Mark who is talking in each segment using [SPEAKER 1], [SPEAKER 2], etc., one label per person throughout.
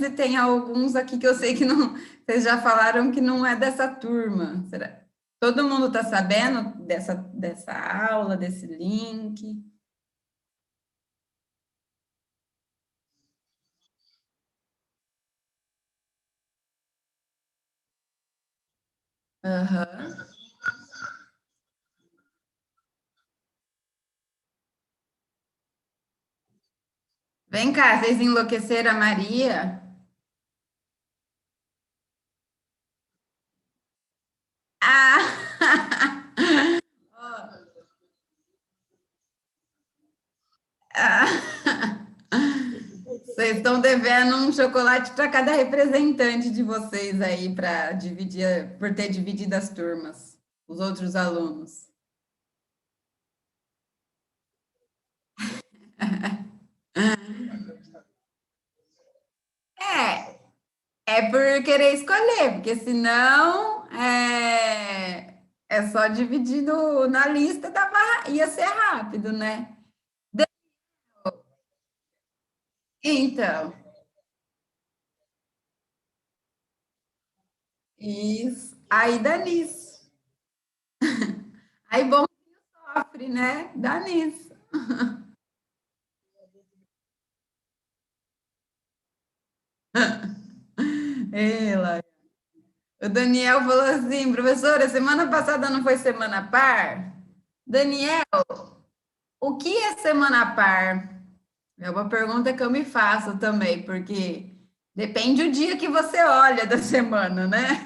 [SPEAKER 1] e tem alguns aqui que eu sei que não, vocês já falaram que não é dessa turma. Será? Todo mundo está sabendo dessa aula, desse link? Aham. Vem cá, vocês enlouqueceram a Maria? Ah! Ah! Vocês estão devendo um chocolate para cada representante de vocês aí, para dividir, por ter dividido as turmas, os outros alunos. É, é por querer escolher, porque senão é só dividir na lista, ia ser rápido, né? Então, isso. Aí dá nisso. Aí bom sofre, né? Dá nisso. Ela. O Daniel falou assim, professora, semana passada não foi semana par? Daniel, o que é semana par? É uma pergunta que eu me faço também, porque depende o dia que você olha da semana, né?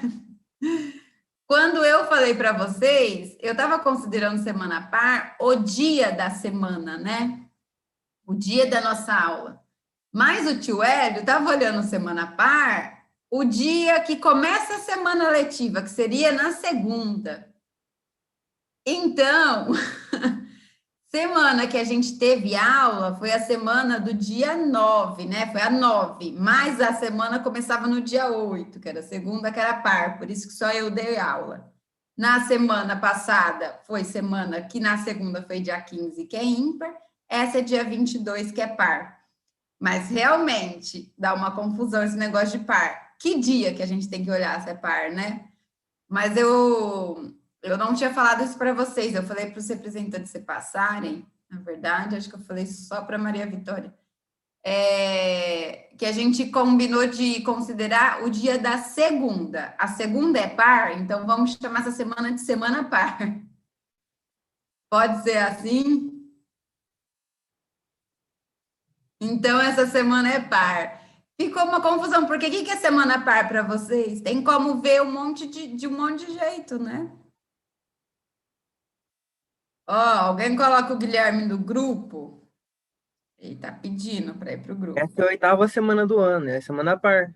[SPEAKER 1] Quando eu falei para vocês, eu estava considerando semana par o dia da semana, né? O dia da nossa aula. Mas o tio Hélio estava olhando semana par o dia que começa a semana letiva, que seria na segunda. Então, semana que a gente teve aula foi a semana do dia 9, né? Foi a 9, mas a semana começava no dia 8, que era segunda, que era par, por isso que só eu dei aula. Na semana passada foi semana que na segunda foi dia 15, que é ímpar, essa é dia 22, que é par. Mas realmente dá uma confusão esse negócio de par. Que dia que a gente tem que olhar se é par, né? Mas eu não tinha falado isso para vocês. Eu falei para os representantes se passarem. Na verdade, acho que eu falei só para Maria Vitória. Que a gente combinou de considerar o dia da segunda. A segunda é par, então vamos chamar essa semana de semana par. Pode ser assim? Então essa semana é par. Ficou uma confusão, porque o que é semana par para vocês? Tem como ver de um monte de jeito, né? Ó, alguém coloca o Guilherme no grupo. Ele tá pedindo para ir pro
[SPEAKER 2] Essa é
[SPEAKER 1] grupo.
[SPEAKER 2] a oitava semana do ano, é a semana par.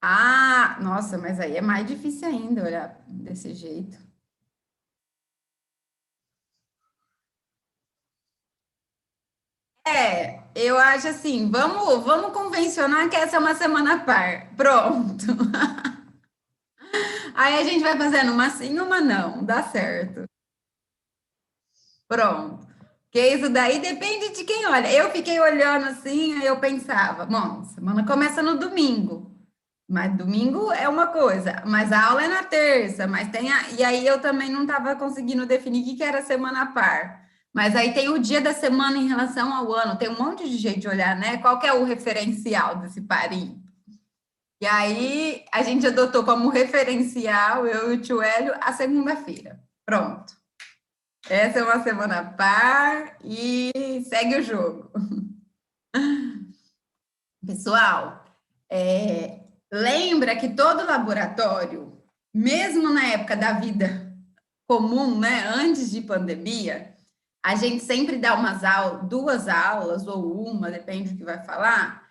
[SPEAKER 1] Ah, nossa, mas aí é mais difícil ainda olhar desse jeito. Eu acho assim, vamos convencionar que essa é uma semana par. Pronto. Aí a gente vai fazendo uma sim, uma não, dá certo. Pronto. Porque isso daí depende de quem olha. Eu fiquei olhando assim, aí eu pensava, bom, semana começa no domingo. Mas domingo é uma coisa, mas a aula é na terça, mas tem e aí eu também não estava conseguindo definir o que era semana par. Mas aí tem o dia da semana em relação ao ano, tem um monte de jeito de olhar, né? Qual que é o referencial desse parinho? E aí a gente adotou como referencial, eu e o tio Hélio, a segunda-feira. Pronto. Essa é uma semana par e segue o jogo. Pessoal, lembra que todo laboratório, mesmo na época da vida comum, né, antes de pandemia, a gente sempre dá umas aulas, duas aulas ou uma, depende do que vai falar,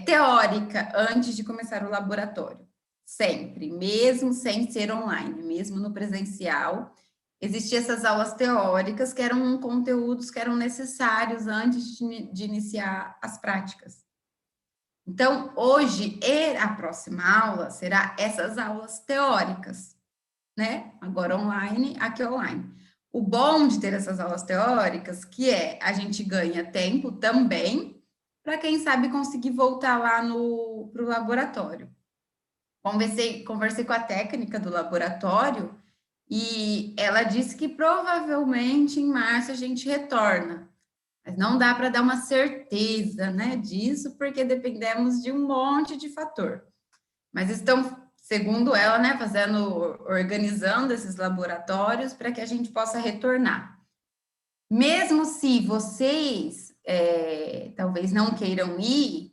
[SPEAKER 1] teórica antes de começar o laboratório. Sempre, mesmo sem ser online, mesmo no presencial, existiam essas aulas teóricas que eram conteúdos que eram necessários antes de iniciar as práticas. Então, hoje e a próxima aula será essas aulas teóricas, né? Agora online, aqui online. O bom de ter essas aulas teóricas, que é a gente ganha tempo também, para quem sabe conseguir voltar lá para o laboratório. Conversei com a técnica do laboratório e ela disse que provavelmente em março a gente retorna. Mas não dá para dar uma certeza, né, disso, porque dependemos de um monte de fator. Mas estão, segundo ela, né, organizando esses laboratórios para que a gente possa retornar. Mesmo se vocês talvez não queiram ir,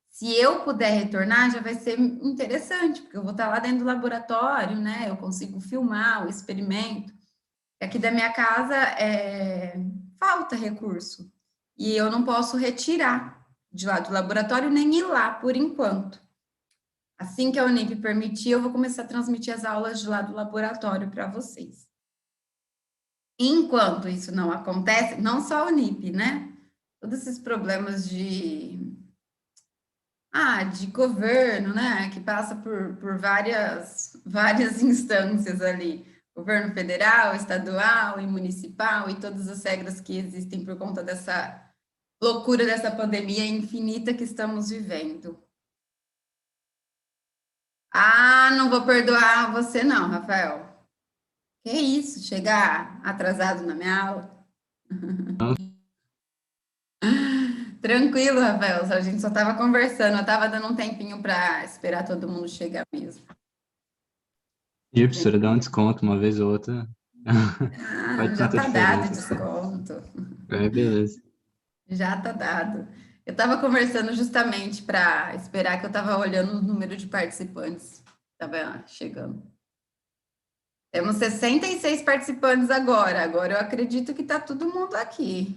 [SPEAKER 1] se eu puder retornar, já vai ser interessante, porque eu vou estar lá dentro do laboratório, né? Eu consigo filmar o experimento. Aqui da minha casa falta recurso. E eu não posso retirar de lá do laboratório nem ir lá por enquanto. Assim que a Unip permitir, eu vou começar a transmitir as aulas de lá do laboratório para vocês. Enquanto isso não acontece, não só a Unip, né? Todos esses problemas de governo, né? Que passa por várias instâncias ali. Governo federal, estadual e municipal e todas as regras que existem por conta dessa loucura dessa pandemia infinita que estamos vivendo. Não vou perdoar você não, Rafael. Que isso, chegar atrasado na minha aula? Tranquilo, Rafael, a gente só estava conversando, eu estava dando um tempinho para esperar todo mundo chegar mesmo.
[SPEAKER 3] E a professora dá um desconto uma vez ou outra. Faz
[SPEAKER 1] Já
[SPEAKER 3] tanta
[SPEAKER 1] tá dado
[SPEAKER 3] diferença.
[SPEAKER 1] desconto.
[SPEAKER 3] Beleza.
[SPEAKER 1] Já tá dado. Eu estava conversando justamente para esperar, que eu estava olhando o número de participantes. Estava chegando. Temos 66 participantes agora. Agora eu acredito que está todo mundo aqui.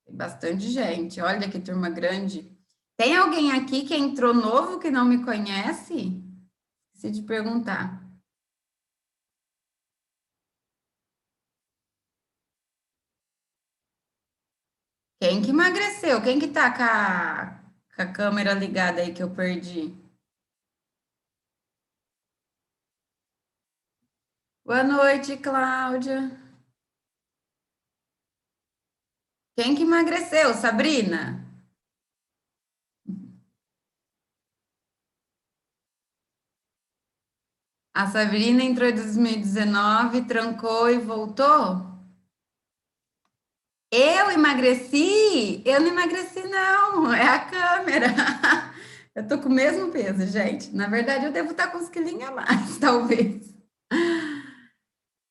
[SPEAKER 1] Tem bastante gente. Olha que turma grande. Tem alguém aqui que entrou novo que não me conhece? Esqueci de perguntar. Quem que emagreceu? Quem que tá com a câmera ligada aí que eu perdi? Boa noite, Cláudia. Quem que emagreceu? Sabrina? A Sabrina entrou em 2019, trancou e voltou? Eu emagreci? Eu não emagreci, não. É a câmera. Eu tô com o mesmo peso, gente. Na verdade, eu devo estar com uns quilinhos a mais, talvez.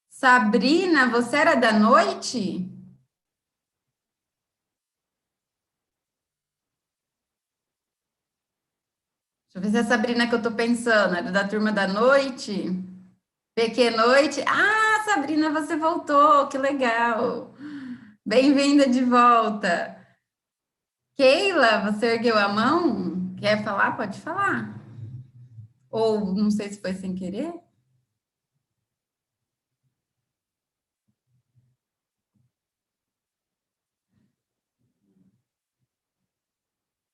[SPEAKER 1] Sabrina, você era da noite? Deixa eu ver se é a Sabrina que eu tô pensando. Era da turma da noite? PQ Noite? Sabrina, você voltou. Que legal. Bem-vinda de volta. Keila, você ergueu a mão? Quer falar? Pode falar. Ou não sei se foi sem querer.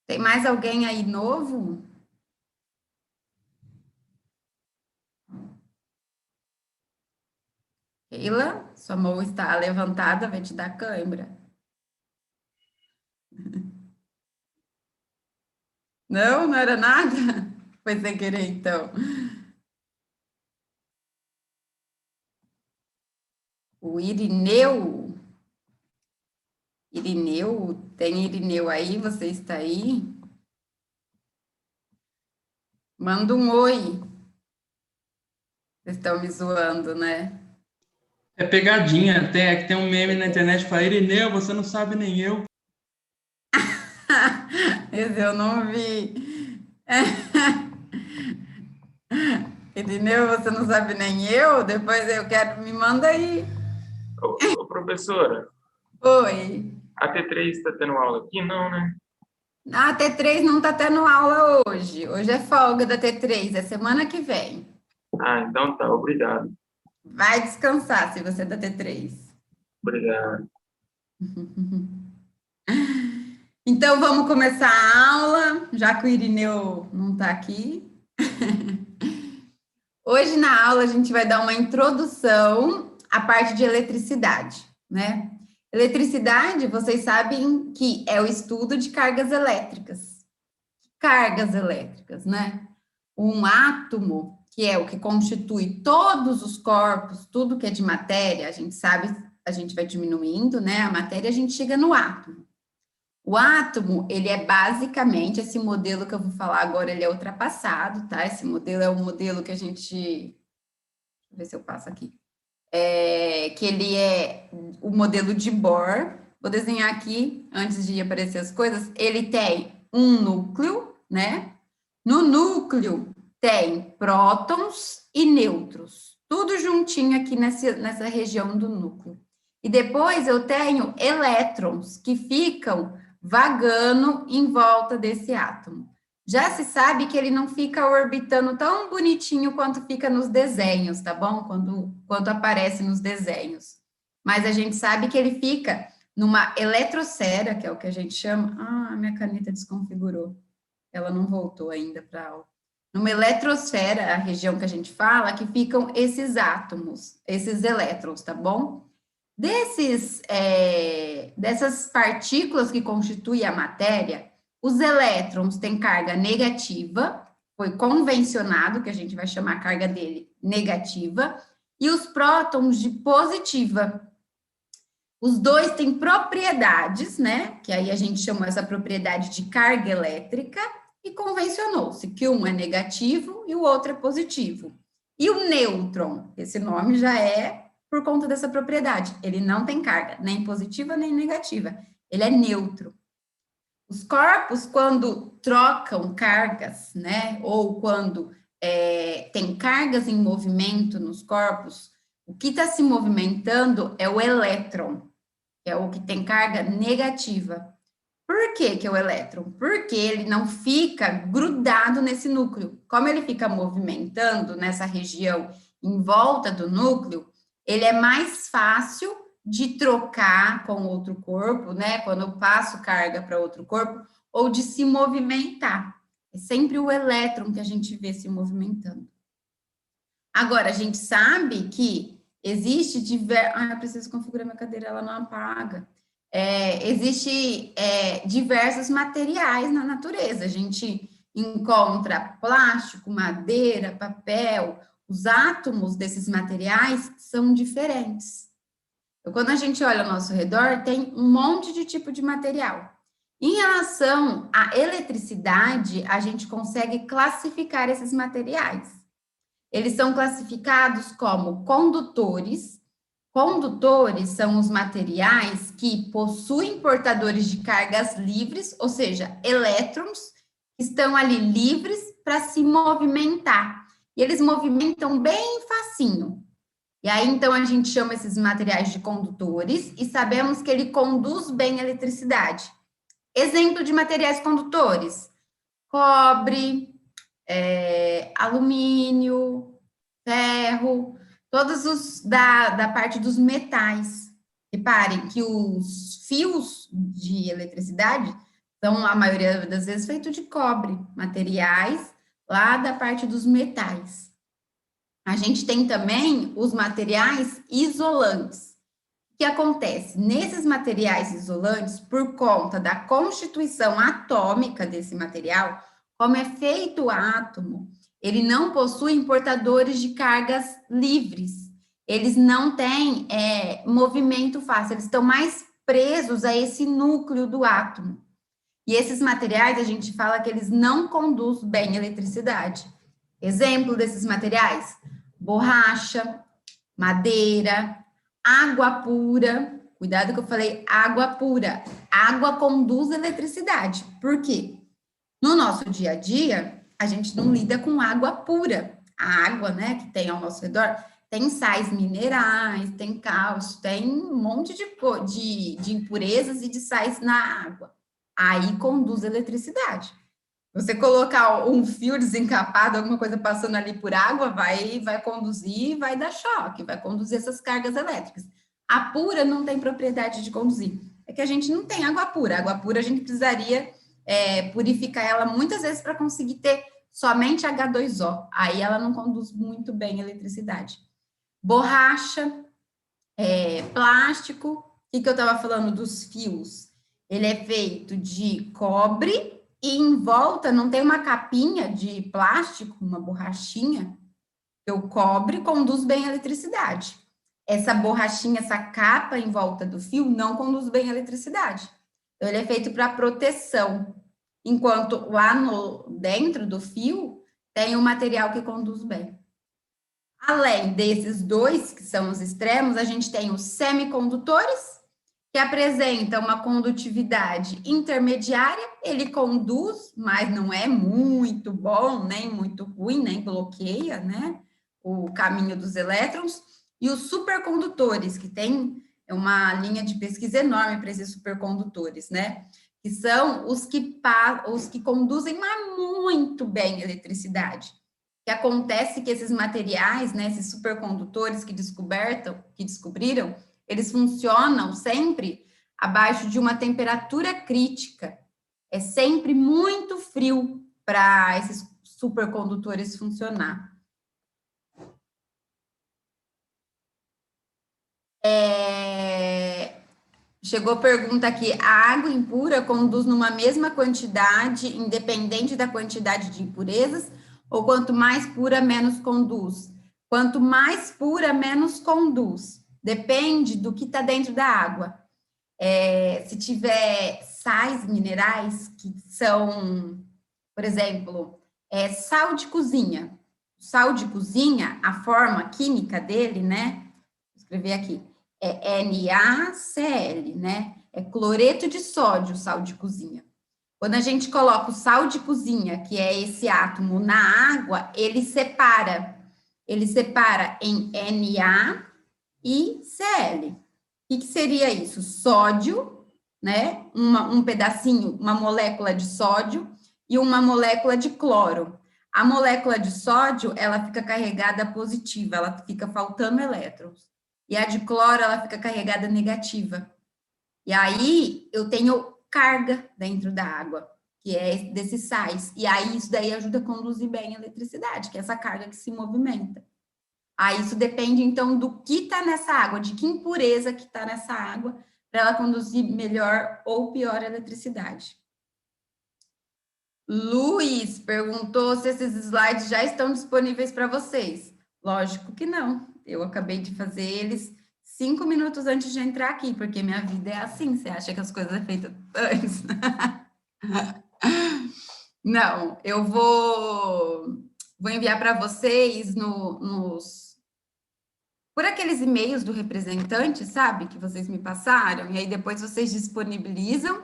[SPEAKER 1] Tem mais alguém aí novo? Keila, sua mão está levantada, vai te dar cãibra. Não, não era nada? Foi sem querer, então. O Irineu. Irineu, tem Irineu aí? Você está aí? Manda um oi. Vocês estão me zoando, né?
[SPEAKER 4] É pegadinha, tem um meme na internet que fala, Irineu, você não sabe nem eu.
[SPEAKER 1] Esse eu não vi. Irineu, você não sabe nem eu? Depois eu quero, me manda aí.
[SPEAKER 5] Ô, professora,
[SPEAKER 1] Oi.
[SPEAKER 5] a T3 está tendo aula aqui? Não, né?
[SPEAKER 1] A T3 não está tendo aula hoje. Hoje é folga da T3, é semana que vem.
[SPEAKER 5] Então tá, obrigado.
[SPEAKER 1] Vai descansar se você é da T3.
[SPEAKER 5] Obrigado.
[SPEAKER 1] Então, vamos começar a aula, já que o Irineu não está aqui. Hoje, na aula, a gente vai dar uma introdução à parte de eletricidade, né? Eletricidade, vocês sabem que é o estudo de cargas elétricas. Cargas elétricas, né? Um átomo, que é o que constitui todos os corpos, tudo que é de matéria, a gente sabe, a gente vai diminuindo, né? A matéria, a gente chega no átomo. O átomo, ele é basicamente, esse modelo que eu vou falar agora, ele é ultrapassado, tá? Esse modelo é o modelo que a gente... Deixa eu ver se eu passo aqui. Que ele é o modelo de Bohr. Vou desenhar aqui, antes de aparecer as coisas. Ele tem um núcleo, né? No núcleo tem prótons e nêutrons, tudo juntinho aqui nessa região do núcleo. E depois eu tenho elétrons, que ficam vagando em volta desse átomo. Já se sabe que ele não fica orbitando tão bonitinho quanto fica nos desenhos, tá bom? Quando aparece nos desenhos. Mas a gente sabe que ele fica numa eletrosfera, que é o que a gente chama... Ah, minha caneta desconfigurou. Ela não voltou ainda para a aula. Numa eletrosfera, a região que a gente fala, que ficam esses átomos, esses elétrons, tá bom? Dessas partículas que constituem a matéria, os elétrons têm carga negativa, foi convencionado, que a gente vai chamar a carga dele negativa, e os prótons de positiva. Os dois têm propriedades, né? Que aí a gente chamou essa propriedade de carga elétrica e convencionou-se que um é negativo e o outro é positivo. E o nêutron, esse nome já é por conta dessa propriedade. Ele não tem carga, nem positiva nem negativa. Ele é neutro. Os corpos, quando trocam cargas, né? Ou quando tem cargas em movimento nos corpos, o que está se movimentando é o elétron, que é o que tem carga negativa. Por que é o elétron? Porque ele não fica grudado nesse núcleo. Como ele fica movimentando nessa região em volta do núcleo, ele é mais fácil de trocar com outro corpo, né? Quando eu passo carga para outro corpo, ou de se movimentar. É sempre o elétron que a gente vê se movimentando. Agora, a gente sabe que existe eu preciso configurar minha cadeira, ela não apaga. Existe diversos materiais na natureza. A gente encontra plástico, madeira, papel. Os átomos desses materiais são diferentes. Então, quando a gente olha ao nosso redor, tem um monte de tipo de material. Em relação à eletricidade, a gente consegue classificar esses materiais. Eles são classificados como condutores. Condutores são os materiais que possuem portadores de cargas livres, ou seja, elétrons que estão ali livres para se movimentar. E eles movimentam bem facinho. E aí, então, a gente chama esses materiais de condutores e sabemos que ele conduz bem a eletricidade. Exemplo de materiais condutores: cobre, alumínio, ferro, todos os da parte dos metais. Reparem que os fios de eletricidade são, a maioria das vezes, feitos de cobre, materiais lá da parte dos metais. A gente tem também os materiais isolantes. O que acontece? Nesses materiais isolantes, por conta da constituição atômica desse material, como é feito o átomo, ele não possui portadores de cargas livres. Eles não têm movimento fácil, eles estão mais presos a esse núcleo do átomo. E esses materiais, a gente fala que eles não conduzem bem a eletricidade. Exemplo desses materiais: borracha, madeira, água pura. Cuidado que eu falei água pura. Água conduz eletricidade. Por quê? No nosso dia a dia, a gente não lida com água pura. A água, né, que tem ao nosso redor, tem sais minerais, tem cálcio, tem um monte de impurezas e de sais na água. Aí conduz eletricidade. Você colocar um fio desencapado, alguma coisa passando ali por água, vai conduzir, vai dar choque, vai conduzir essas cargas elétricas. A pura não tem propriedade de conduzir. É que a gente não tem água pura. A água pura a gente precisaria purificar ela muitas vezes para conseguir ter somente H2O. Aí ela não conduz muito bem a eletricidade. Borracha, plástico, que eu estava falando dos fios? Ele é feito de cobre e em volta não tem uma capinha de plástico, uma borrachinha, que o cobre conduz bem a eletricidade. Essa borrachinha, essa capa em volta do fio não conduz bem a eletricidade. Então, ele é feito para proteção, enquanto lá dentro do fio tem um material que conduz bem. Além desses dois, que são os extremos, a gente tem os semicondutores, que apresenta uma condutividade intermediária, ele conduz, mas não é muito bom, nem muito ruim, nem bloqueia, né, o caminho dos elétrons, e os supercondutores, que tem uma linha de pesquisa enorme para esses supercondutores, né, que são os que conduzem muito bem a eletricidade. Que acontece que esses materiais, né, esses supercondutores que descobriram, eles funcionam sempre abaixo de uma temperatura crítica. É sempre muito frio para esses supercondutores funcionar. Chegou pergunta aqui, a água impura conduz numa mesma quantidade, independente da quantidade de impurezas, ou quanto mais pura, menos conduz? Quanto mais pura, menos conduz. Depende do que está dentro da água. Se tiver sais minerais, que são, por exemplo, sal de cozinha. Sal de cozinha, a forma química dele, né? Vou escrever aqui. É NaCl, né? É cloreto de sódio, sal de cozinha. Quando a gente coloca o sal de cozinha, que é esse átomo, na água, ele separa. Ele separa em Na e Cl. O que seria isso? Sódio, né? Um pedacinho, uma molécula de sódio e uma molécula de cloro. A molécula de sódio, ela fica carregada positiva, ela fica faltando elétrons. E a de cloro, ela fica carregada negativa. E aí, eu tenho carga dentro da água, que é desses sais. E aí, isso daí ajuda a conduzir bem a eletricidade, que é essa carga que se movimenta. Aí, isso depende, então, do que está nessa água, de que impureza que está nessa água, para ela conduzir melhor ou pior a eletricidade. Luiz perguntou se esses slides já estão disponíveis para vocês. Lógico que não. Eu acabei de fazer eles 5 minutos antes de entrar aqui, porque minha vida é assim. Você acha que as coisas são feitas antes? Não, eu vou enviar para vocês por aqueles e-mails do representante, sabe? Que vocês me passaram, e aí depois vocês disponibilizam.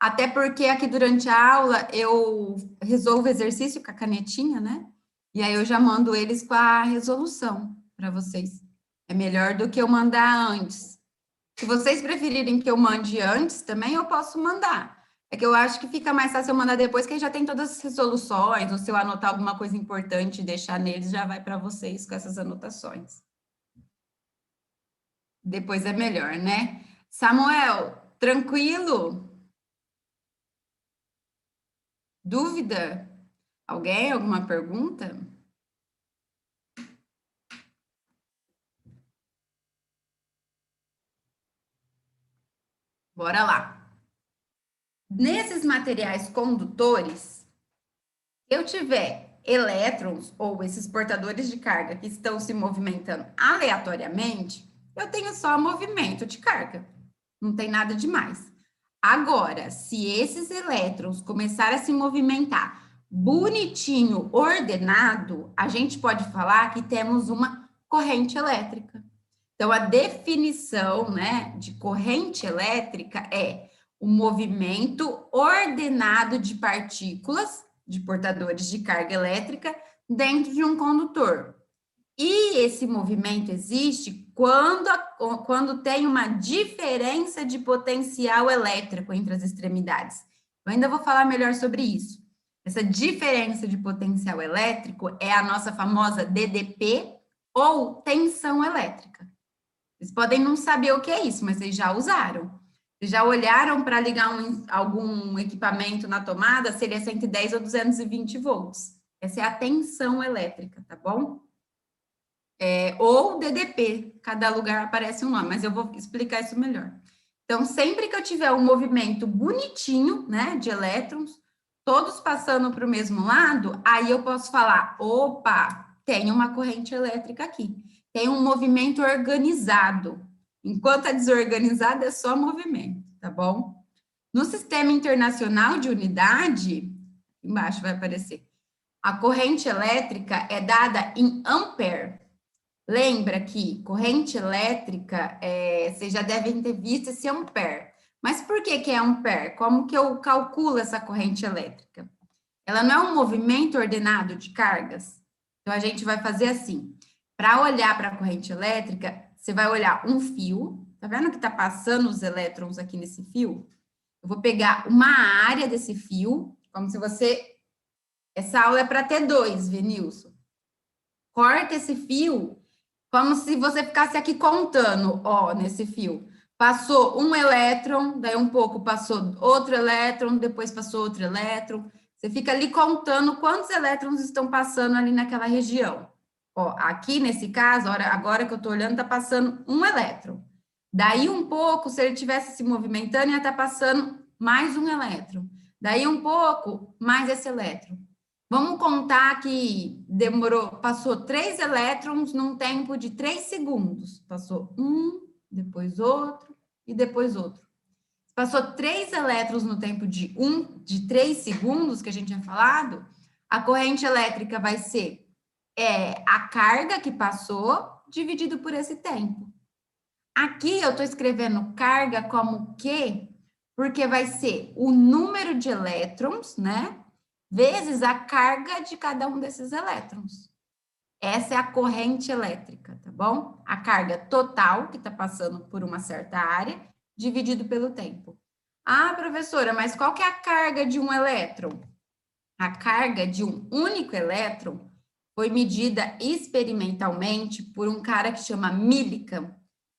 [SPEAKER 1] Até porque aqui durante a aula eu resolvo exercício com a canetinha, né? E aí eu já mando eles com a resolução para vocês. É melhor do que eu mandar antes. Se vocês preferirem que eu mande antes também, eu posso mandar. É que eu acho que fica mais fácil eu mandar depois, que aí já tem todas as resoluções, ou se eu anotar alguma coisa importante e deixar neles, já vai para vocês com essas anotações. Depois é melhor, né? Samuel, tranquilo? Dúvida? Alguém? Alguma pergunta? Bora lá. Nesses materiais condutores, se eu tiver elétrons ou esses portadores de carga que estão se movimentando aleatoriamente, eu tenho só movimento de carga. Não tem nada demais. Agora, se esses elétrons começarem a se movimentar bonitinho, ordenado, a gente pode falar que temos uma corrente elétrica. Então, a definição, né, de corrente elétrica é o movimento ordenado de partículas, de portadores de carga elétrica, dentro de um condutor. E esse movimento existe quando tem uma diferença de potencial elétrico entre as extremidades. Eu ainda vou falar melhor sobre isso. Essa diferença de potencial elétrico é a nossa famosa DDP ou tensão elétrica. Vocês podem não saber o que é isso, mas vocês já usaram. Vocês já olharam para ligar algum equipamento na tomada, se ele é 110 ou 220 volts. Essa é a tensão elétrica, tá bom? ou DDP, cada lugar aparece um nome, mas eu vou explicar isso melhor. Então, sempre que eu tiver um movimento bonitinho, né, de elétrons, todos passando para o mesmo lado, aí eu posso falar, opa, tem uma corrente elétrica aqui, tem um movimento organizado. Enquanto é desorganizado, é só movimento, tá bom? No Sistema Internacional de Unidade, embaixo vai aparecer, a corrente elétrica é dada em ampere. Lembra que corrente elétrica, vocês já devem ter visto esse ampere. Mas por que é ampere? Como que eu calculo essa corrente elétrica? Ela não é um movimento ordenado de cargas? Então, a gente vai fazer assim. Para olhar para a corrente elétrica, você vai olhar um fio. Tá vendo que está passando os elétrons aqui nesse fio? Eu vou pegar uma área desse fio, como se você... Essa aula é para ter 2, Venilson. Corta esse fio, como se você ficasse aqui contando, ó, nesse fio. Passou um elétron, daí um pouco passou outro elétron, depois passou outro elétron. Você fica ali contando quantos elétrons estão passando ali naquela região. Ó, aqui nesse caso, agora que eu estou olhando, está passando um elétron. Daí um pouco, se ele estivesse se movimentando, ia estar passando mais um elétron. Daí um pouco, mais esse elétron. Vamos contar que passou 3 elétrons num tempo de 3 segundos. Passou um, depois outro e depois outro. Passou 3 elétrons no tempo de 3 segundos, que a gente tinha falado, a corrente elétrica vai ser a carga que passou dividido por esse tempo. Aqui eu estou escrevendo carga como Q, porque vai ser o número de elétrons, né? Vezes a carga de cada um desses elétrons. Essa é a corrente elétrica, tá bom? A carga total, que está passando por uma certa área, dividido pelo tempo. Ah, professora, mas qual que é a carga de um elétron? A carga de um único elétron foi medida experimentalmente por um cara que chama Millikan.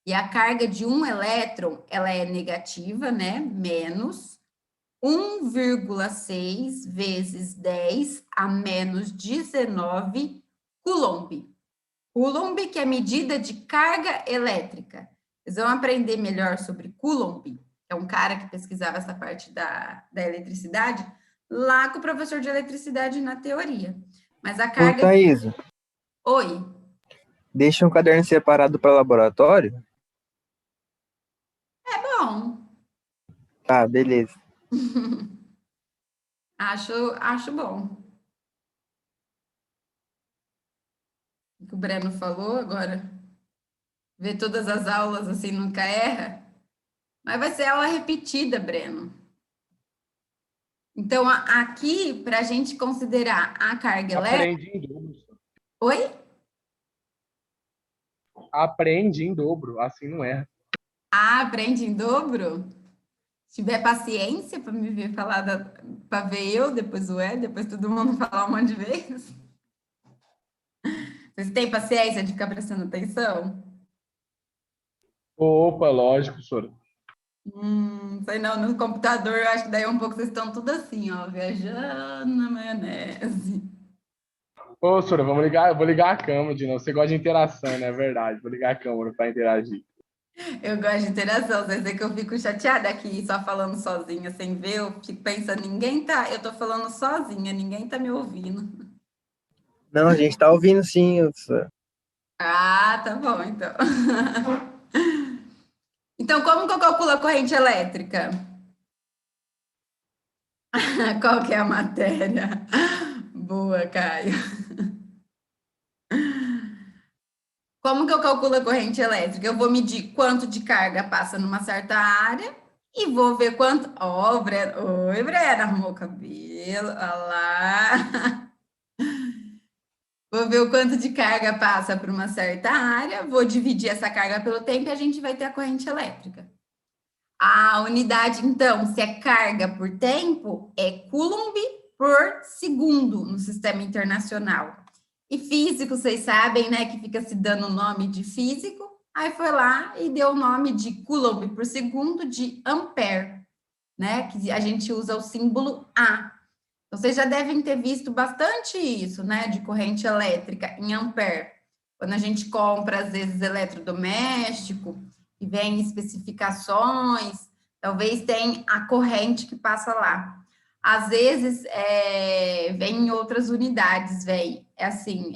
[SPEAKER 1] E a carga de um elétron, ela é negativa, né? Menos 1,6 vezes 10 a menos 19 Coulomb. Coulomb, que é medida de carga elétrica. Vocês vão aprender melhor sobre Coulomb, que é um cara que pesquisava essa parte da eletricidade, lá com o professor de eletricidade na teoria. Mas a carga...
[SPEAKER 2] Ô, Thaisa,
[SPEAKER 1] Oi.
[SPEAKER 2] deixa um caderno separado para laboratório?
[SPEAKER 1] É bom.
[SPEAKER 2] Tá, beleza.
[SPEAKER 1] Acho bom. O que o Breno falou agora. Ver todas as aulas assim, nunca erra. Mas vai ser aula repetida, Breno. Então, aqui, para a gente considerar a carga elétrica...
[SPEAKER 6] Aprende em dobro.
[SPEAKER 1] Oi?
[SPEAKER 6] Aprende em dobro, assim não erra.
[SPEAKER 1] Ah, aprende em dobro? Se tiver paciência para me ver falar, para ver eu, depois depois todo mundo falar um monte de vezes. Vocês têm paciência de ficar prestando atenção?
[SPEAKER 6] Opa, lógico, senhor.
[SPEAKER 1] Sei não, no computador, eu acho que daí um pouco vocês estão tudo assim, ó, viajando na maionese.
[SPEAKER 6] Ô, senhora, eu vou ligar a câmera de novo. Você gosta de interação, né? É verdade. Vou ligar a câmera para interagir.
[SPEAKER 1] Eu gosto de interação, vocês veem que eu fico chateada aqui, só falando sozinha, sem ver, eu fico pensando, eu tô falando sozinha, ninguém tá me ouvindo.
[SPEAKER 2] Não, a gente tá ouvindo sim.
[SPEAKER 1] Ah, tá bom, então. Então, como que eu calculo a corrente elétrica? Qual que é a matéria? Boa, Caio. Como que eu calculo a corrente elétrica? Eu vou medir quanto de carga passa numa certa área e vou ver quanto... Ó, Breno. Oi, Breno, arrumou o cabelo. Olha lá. Vou ver o quanto de carga passa por uma certa área, vou dividir essa carga pelo tempo e a gente vai ter a corrente elétrica. A unidade, então, se é carga por tempo, é Coulomb por segundo no sistema internacional. E físico, vocês sabem, né, que fica se dando o nome de físico, aí foi lá e deu o nome de Coulomb por segundo de ampere, né, que a gente usa o símbolo A. Vocês já devem ter visto bastante isso, né, de corrente elétrica em ampere. Quando a gente compra, às vezes, eletrodoméstico, e vem especificações, talvez tenha a corrente que passa lá. Às vezes, vem em outras unidades, vem, é assim,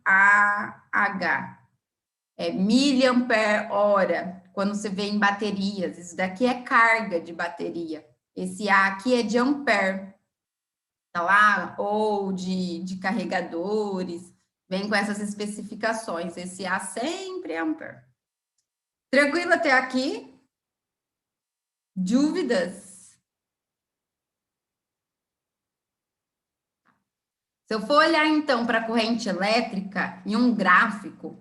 [SPEAKER 1] mAh, miliampere hora, quando você vê em baterias, isso daqui é carga de bateria, esse A aqui é de ampere, tá lá, ou de carregadores, vem com essas especificações, esse A sempre é ampere. Tranquilo até aqui? Dúvidas? Se eu for olhar, então, para a corrente elétrica em um gráfico,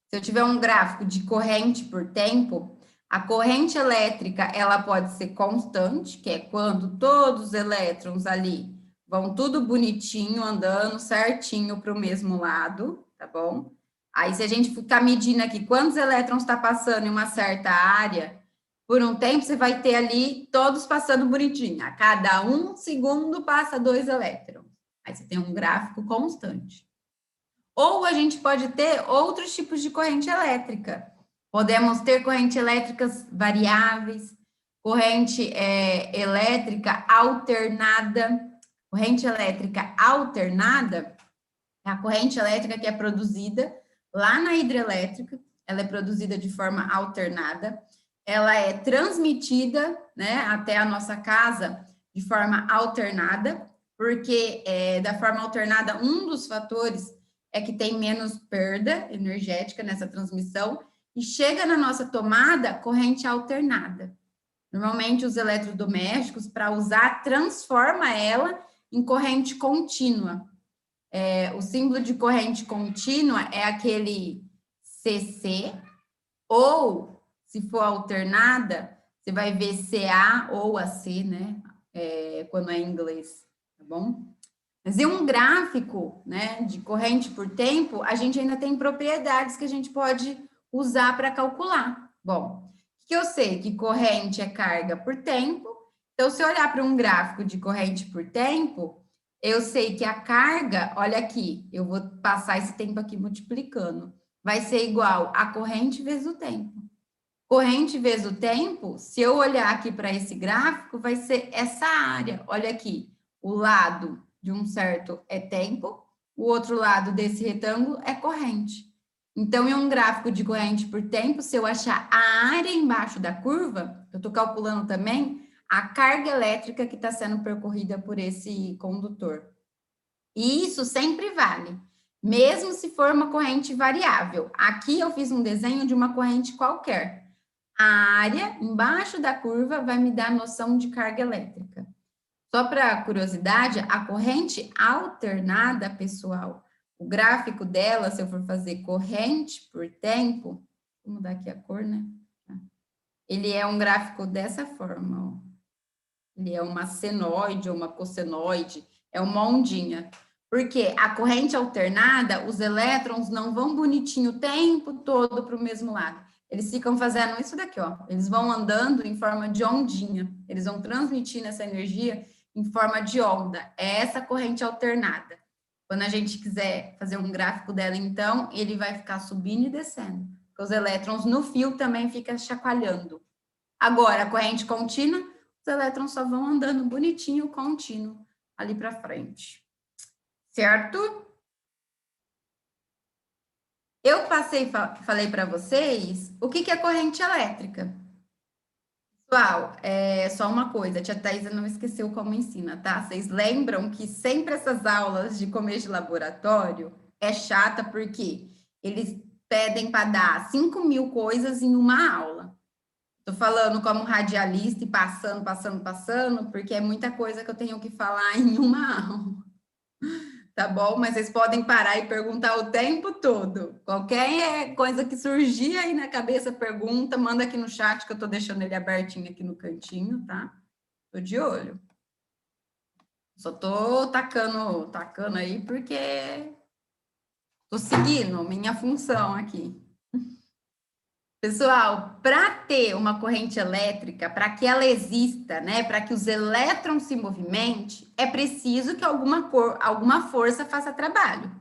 [SPEAKER 1] se eu tiver um gráfico de corrente por tempo, a corrente elétrica, ela pode ser constante, que é quando todos os elétrons ali vão tudo bonitinho, andando certinho para o mesmo lado, tá bom? Aí, se a gente ficar medindo aqui quantos elétrons está passando em uma certa área, por um tempo você vai ter ali todos passando bonitinho. A cada 1 segundo passa 2 elétrons. Aí você tem um gráfico constante. Ou a gente pode ter outros tipos de corrente elétrica. Podemos ter correntes elétricas variáveis, corrente elétrica alternada. Corrente elétrica alternada é a corrente elétrica que é produzida lá na hidrelétrica, ela é produzida de forma alternada, ela é transmitida, né, até a nossa casa de forma alternada, porque da forma alternada, um dos fatores é que tem menos perda energética nessa transmissão e chega na nossa tomada corrente alternada. Normalmente, os eletrodomésticos, para usar, transforma ela em corrente contínua. O símbolo de corrente contínua é aquele CC, ou, se for alternada, você vai ver CA ou AC, né? Quando é em inglês, tá bom? Mas em um gráfico, né, de corrente por tempo, a gente ainda tem propriedades que a gente pode usar para calcular. Bom, o que eu sei? Que corrente é carga por tempo. Então, se eu olhar para um gráfico de corrente por tempo, eu sei que a carga, olha aqui, eu vou passar esse tempo aqui multiplicando, vai ser igual a corrente vezes o tempo. Corrente vezes o tempo, se eu olhar aqui para esse gráfico, vai ser essa área. Olha aqui, o lado de um certo é tempo, o outro lado desse retângulo é corrente. Então, em um gráfico de corrente por tempo, se eu achar a área embaixo da curva, eu estou calculando também a carga elétrica que está sendo percorrida por esse condutor. E isso sempre vale, mesmo se for uma corrente variável. Aqui eu fiz um desenho de uma corrente qualquer. A área embaixo da curva vai me dar a noção de carga elétrica. Só para curiosidade, a corrente alternada, pessoal, o gráfico dela, se eu for fazer corrente por tempo, vou mudar aqui a cor, né? Ele é um gráfico dessa forma, ó. Ele é uma senoide ou uma cossenoide, é uma ondinha. Porque a corrente alternada, os elétrons não vão bonitinho o tempo todo para o mesmo lado. Eles ficam fazendo isso daqui, ó. Eles vão andando em forma de ondinha. Eles vão transmitindo essa energia em forma de onda. É essa corrente alternada. Quando a gente quiser fazer um gráfico dela, então, ele vai ficar subindo e descendo. Porque os elétrons no fio também ficam chacoalhando. Agora, a corrente contínua, os elétrons só vão andando bonitinho, contínuo, ali para frente. Certo? Eu falei para vocês o que é corrente elétrica. Pessoal, só uma coisa, a tia Thaisa não esqueceu como ensina, tá? Vocês lembram que sempre essas aulas de começo de laboratório é chata porque eles pedem para dar 5.000 coisas em uma aula. Tô falando como radialista e passando, porque é muita coisa que eu tenho que falar em uma aula. Tá bom? Mas vocês podem parar e perguntar o tempo todo. Qualquer coisa que surgir aí na cabeça, pergunta, manda aqui no chat, que eu tô deixando ele abertinho aqui no cantinho, tá? Tô de olho. Só tô tacando aí porque tô seguindo minha função aqui. Pessoal, para ter uma corrente elétrica, para que ela exista, né, para que os elétrons se movimentem, é preciso que alguma força faça trabalho.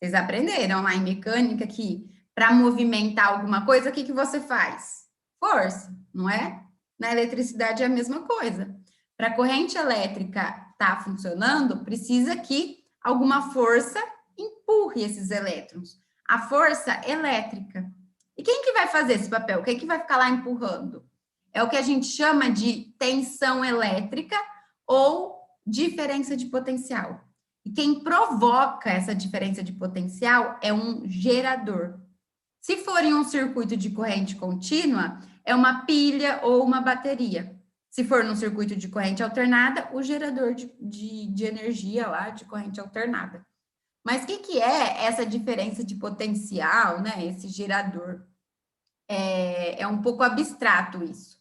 [SPEAKER 1] Vocês aprenderam lá em mecânica que para movimentar alguma coisa, o que que você faz? Força, não é? Na eletricidade é a mesma coisa. Para a corrente elétrica estar funcionando, precisa que alguma força empurre esses elétrons. A força elétrica. E quem que vai fazer esse papel? Quem que vai ficar lá empurrando? É o que a gente chama de tensão elétrica ou diferença de potencial. E quem provoca essa diferença de potencial é um gerador. Se for em um circuito de corrente contínua, é uma pilha ou uma bateria. Se for num circuito de corrente alternada, o gerador de energia lá, de corrente alternada. Mas o que é essa diferença de potencial, né? Esse gerador? É um pouco abstrato isso.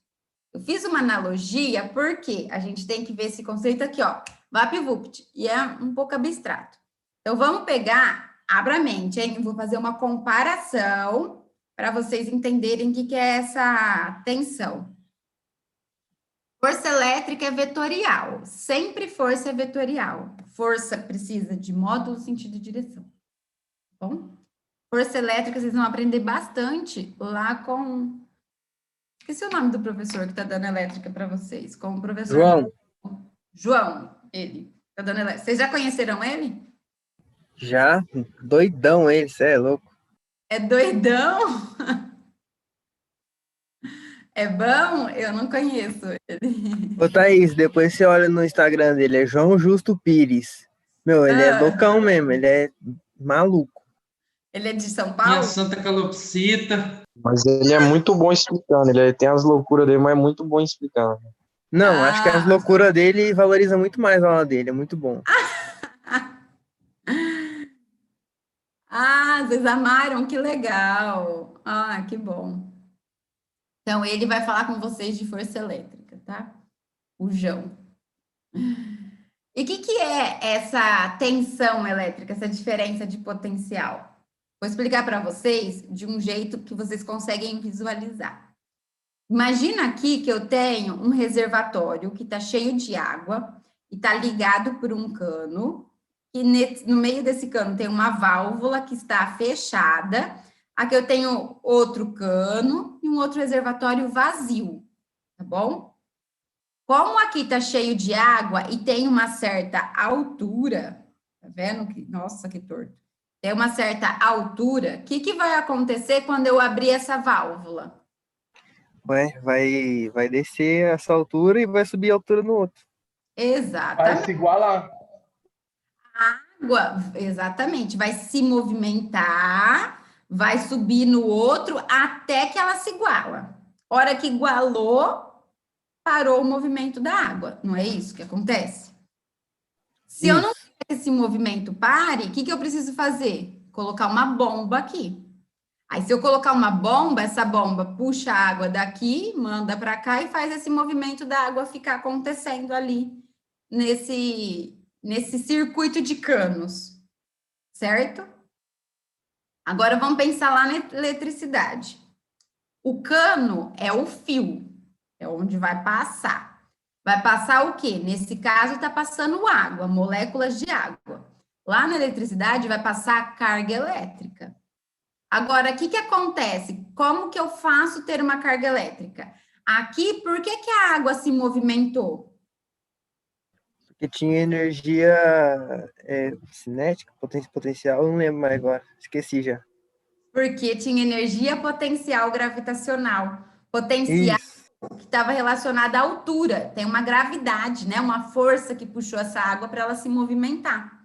[SPEAKER 1] Eu fiz uma analogia porque a gente tem que ver esse conceito aqui, ó, VaptVupt, e é um pouco abstrato. Então, vamos pegar, abra a mente, hein? Eu vou fazer uma comparação para vocês entenderem o que é essa tensão. Força elétrica é vetorial, sempre força é vetorial. Força precisa de módulo, sentido e direção. Tá bom? Força elétrica, vocês vão aprender bastante lá com... Esqueci o nome do professor que está dando elétrica para vocês. Com o professor...
[SPEAKER 2] João.
[SPEAKER 1] João, ele. Tá dando elétrica. Vocês já conheceram ele?
[SPEAKER 2] Já, doidão ele, cê é louco.
[SPEAKER 1] É doidão? É bom? Eu não conheço ele.
[SPEAKER 2] Ô, Thaís, depois você olha no Instagram dele, é João Justo Pires. Meu, ele é loucão mesmo, ele é maluco.
[SPEAKER 1] Ele é de São
[SPEAKER 4] Minha
[SPEAKER 1] Paulo?
[SPEAKER 4] Santa Calopsita.
[SPEAKER 7] Mas ele é muito bom explicando, ele tem as loucuras dele, mas é muito bom explicando.
[SPEAKER 2] Não, acho que as loucuras dele valoriza muito mais a aula dele, é muito bom.
[SPEAKER 1] Ah, vocês amaram, que legal. Ah, que bom. Então, ele vai falar com vocês de força elétrica, tá? O João. E o que é essa tensão elétrica, essa diferença de potencial? Vou explicar para vocês de um jeito que vocês conseguem visualizar. Imagina aqui que eu tenho um reservatório que está cheio de água e está ligado por um cano, e no meio desse cano tem uma válvula que está fechada. Aqui eu tenho outro cano e um outro reservatório vazio, tá bom? Como aqui está cheio de água e tem uma certa altura, tá vendo? Nossa, que torto. Tem uma certa altura, o que vai acontecer quando eu abrir essa válvula?
[SPEAKER 2] Ué, vai descer essa altura e vai subir a altura no outro.
[SPEAKER 1] Exatamente.
[SPEAKER 6] Vai se igualar.
[SPEAKER 1] A água, exatamente, vai se movimentar, vai subir no outro até que ela se iguala. Hora que igualou, parou o movimento da água. Não é isso que acontece? Se eu não quero que esse movimento pare, o que eu preciso fazer? Colocar uma bomba aqui. Aí, se eu colocar uma bomba, essa bomba puxa a água daqui, manda para cá e faz esse movimento da água ficar acontecendo ali nesse circuito de canos, certo? Agora, vamos pensar lá na eletricidade. O cano é o fio, é onde vai passar. Vai passar o quê? Nesse caso, está passando água, moléculas de água. Lá na eletricidade, vai passar a carga elétrica. Agora, o que acontece? Como que eu faço ter uma carga elétrica? Aqui, por que a água se movimentou?
[SPEAKER 2] Porque tinha energia cinética, potencial, eu não lembro mais agora, esqueci já.
[SPEAKER 1] Porque tinha energia potencial gravitacional. Potencial que estava relacionada à altura. Tem uma gravidade, né? Uma força que puxou essa água para ela se movimentar.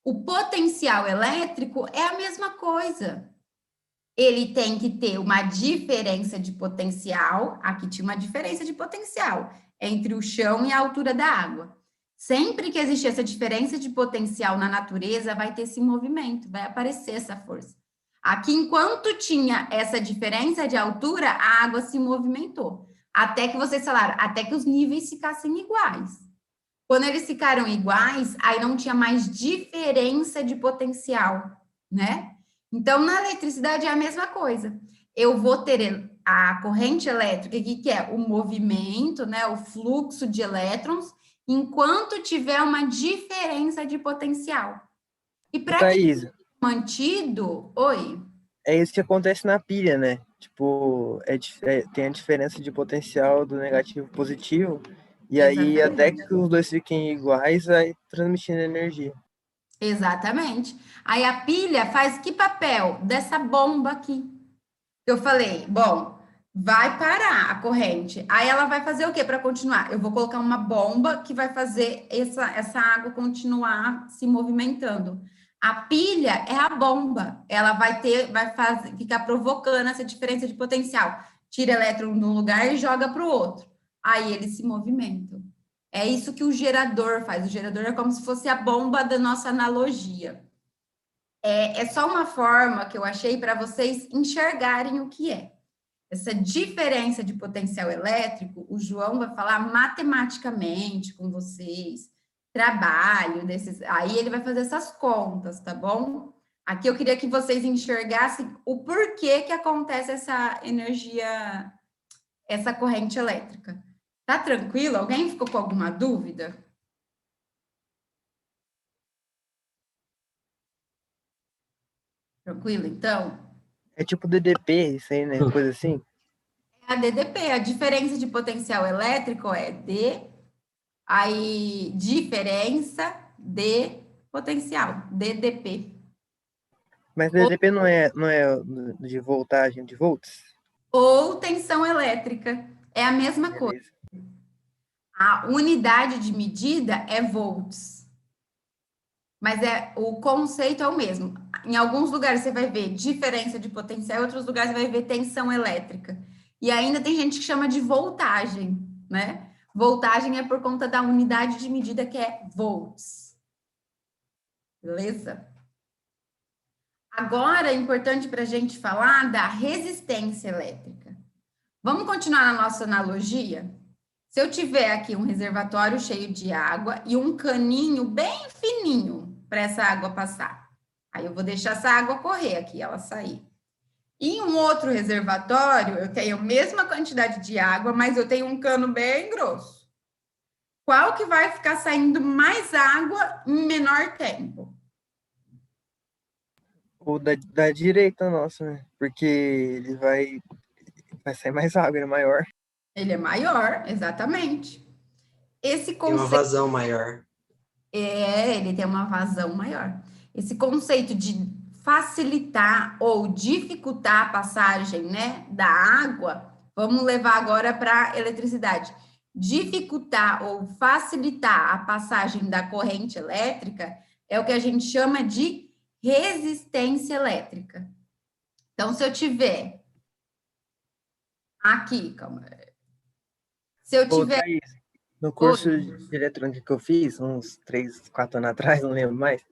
[SPEAKER 1] O potencial elétrico é a mesma coisa. Ele tem que ter uma diferença de potencial. Aqui tinha uma diferença de potencial entre o chão e a altura da água. Sempre que existe essa diferença de potencial na natureza, vai ter esse movimento, vai aparecer essa força. Aqui, enquanto tinha essa diferença de altura, a água se movimentou. Até que vocês falaram, até que os níveis ficassem iguais. Quando eles ficaram iguais, aí não tinha mais diferença de potencial, né? Então, na eletricidade é a mesma coisa. Eu vou ter a corrente elétrica, que é o movimento, né? O fluxo de elétrons, enquanto tiver uma diferença de potencial. E para
[SPEAKER 2] Thaís,
[SPEAKER 1] mantido, oi?
[SPEAKER 2] É isso que acontece na pilha, né? Tipo, tem a diferença de potencial do negativo e positivo, e aí até
[SPEAKER 1] Exatamente.
[SPEAKER 2] que os dois fiquem iguais, vai transmitindo energia.
[SPEAKER 1] Exatamente. Aí a pilha faz que papel dessa bomba aqui? Eu falei, bom, vai parar a corrente. Aí ela vai fazer o quê para continuar? Eu vou colocar uma bomba que vai fazer essa água continuar se movimentando. A pilha é a bomba. Ela ficar provocando essa diferença de potencial. Tira elétron de um lugar e joga para o outro. Aí eles se movimentam. É isso que o gerador faz. O gerador é como se fosse a bomba da nossa analogia. É só uma forma que eu achei para vocês enxergarem o que é. Essa diferença de potencial elétrico, o João vai falar matematicamente com vocês, trabalho desses. Aí ele vai fazer essas contas, tá bom? Aqui eu queria que vocês enxergassem o porquê que acontece essa energia, essa corrente elétrica. Tá tranquilo? Alguém ficou com alguma dúvida? Tranquilo, então?
[SPEAKER 2] É tipo DDP, isso aí, né? Coisa assim.
[SPEAKER 1] A DDP, a diferença de potencial elétrico é D, aí diferença de potencial, DDP.
[SPEAKER 2] Mas DDP não é de voltagem, de volts?
[SPEAKER 1] Ou tensão elétrica, é a mesma coisa.
[SPEAKER 2] Beleza.
[SPEAKER 1] A unidade de medida é volts, mas o conceito é o mesmo. Em alguns lugares você vai ver diferença de potencial, em outros lugares você vai ver tensão elétrica. E ainda tem gente que chama de voltagem, né? Voltagem é por conta da unidade de medida que é volts. Beleza? Agora é importante para a gente falar da resistência elétrica. Vamos continuar na nossa analogia? Se eu tiver aqui um reservatório cheio de água e um caninho bem fininho para essa água passar, aí eu vou deixar essa água correr aqui, ela sair. Em um outro reservatório, eu tenho a mesma quantidade de água, mas eu tenho um cano bem grosso. Qual que vai ficar saindo mais água em menor tempo?
[SPEAKER 2] O da direita nossa, né? Porque ele vai sair mais água, ele é maior.
[SPEAKER 1] Ele é maior, exatamente. Esse
[SPEAKER 8] Tem uma
[SPEAKER 1] conceito
[SPEAKER 8] vazão maior.
[SPEAKER 1] ele tem uma vazão maior. Esse conceito de facilitar ou dificultar a passagem, né, da água, vamos levar agora para a eletricidade. Dificultar ou facilitar a passagem da corrente elétrica é o que a gente chama de resistência elétrica. Então, se eu tiver aqui, calma. Se eu
[SPEAKER 2] Ô,
[SPEAKER 1] tiver.
[SPEAKER 2] Thaís, no curso de eletrônica que eu fiz, uns 3, 4 anos atrás, não lembro mais,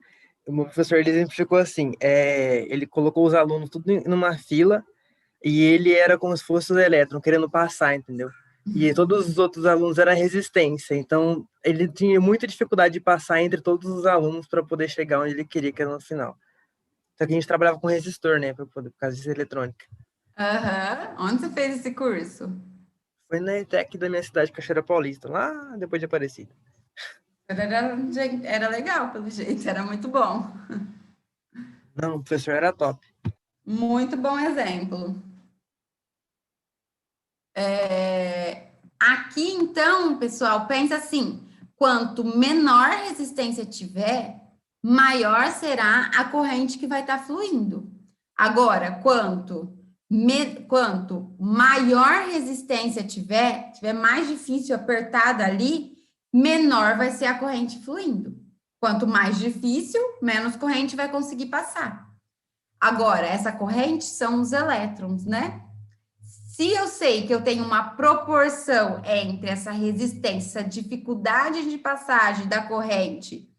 [SPEAKER 2] o meu professor ele exemplificou assim, ele colocou os alunos tudo numa fila e ele era como se fosse o elétron, querendo passar, entendeu? E todos os outros alunos eram resistência, então ele tinha muita dificuldade de passar entre todos os alunos para poder chegar onde ele queria, que era no final. Só que a gente trabalhava com resistor, né, por causa disso eletrônica.
[SPEAKER 1] Aham. Onde você fez esse curso?
[SPEAKER 2] Foi na ETEC da minha cidade, Cachoeira Paulista, lá depois de Aparecida.
[SPEAKER 1] Era legal, pelo jeito, era muito bom.
[SPEAKER 2] Não, o professor era top.
[SPEAKER 1] Muito bom exemplo. Aqui, então, pessoal, pensa assim: quanto menor resistência tiver, maior será a corrente que vai estar fluindo. Agora, quanto maior resistência tiver mais difícil, apertada ali, menor vai ser a corrente fluindo. Quanto mais difícil, menos corrente vai conseguir passar. Agora, essa corrente são os elétrons, né? Se eu sei que eu tenho uma proporção entre essa resistência, essa dificuldade de passagem da corrente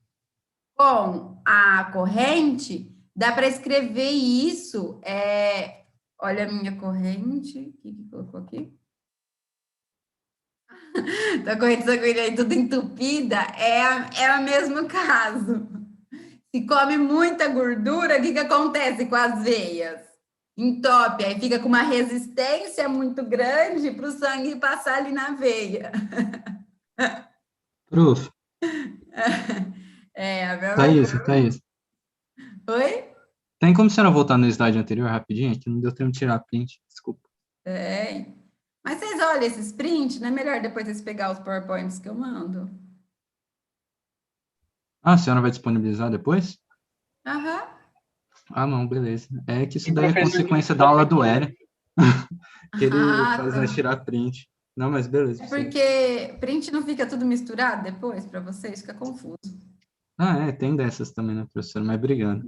[SPEAKER 1] com a corrente, dá para escrever isso. Olha a minha corrente. O que colocou aqui? Da corrente sanguínea aí tudo entupida, é o mesmo caso. Se come muita gordura, o que acontece com as veias? Entope, aí fica com uma resistência muito grande para o sangue passar ali na veia.
[SPEAKER 3] Prof,
[SPEAKER 1] A mesma
[SPEAKER 3] Thaís,
[SPEAKER 1] coisa.
[SPEAKER 3] Thaís,
[SPEAKER 1] Oi?
[SPEAKER 3] Tem como a senhora voltar no slide anterior rapidinho? Que não deu tempo de tirar a print, desculpa.
[SPEAKER 1] Tem. Mas vocês olham esses prints, não é melhor depois vocês pegar os PowerPoints que eu mando?
[SPEAKER 3] Ah, a senhora vai disponibilizar depois?
[SPEAKER 1] Aham.
[SPEAKER 3] Ah, não, beleza. É que isso
[SPEAKER 6] E
[SPEAKER 3] daí é
[SPEAKER 6] professor,
[SPEAKER 3] consequência da aula do Era, que ele
[SPEAKER 1] Ah,
[SPEAKER 3] faz
[SPEAKER 1] tá.
[SPEAKER 3] nós tirar print. Não, mas beleza.
[SPEAKER 1] É porque print não fica tudo misturado depois para vocês, fica confuso.
[SPEAKER 3] Ah, tem dessas também, né, professora? Mas obrigado.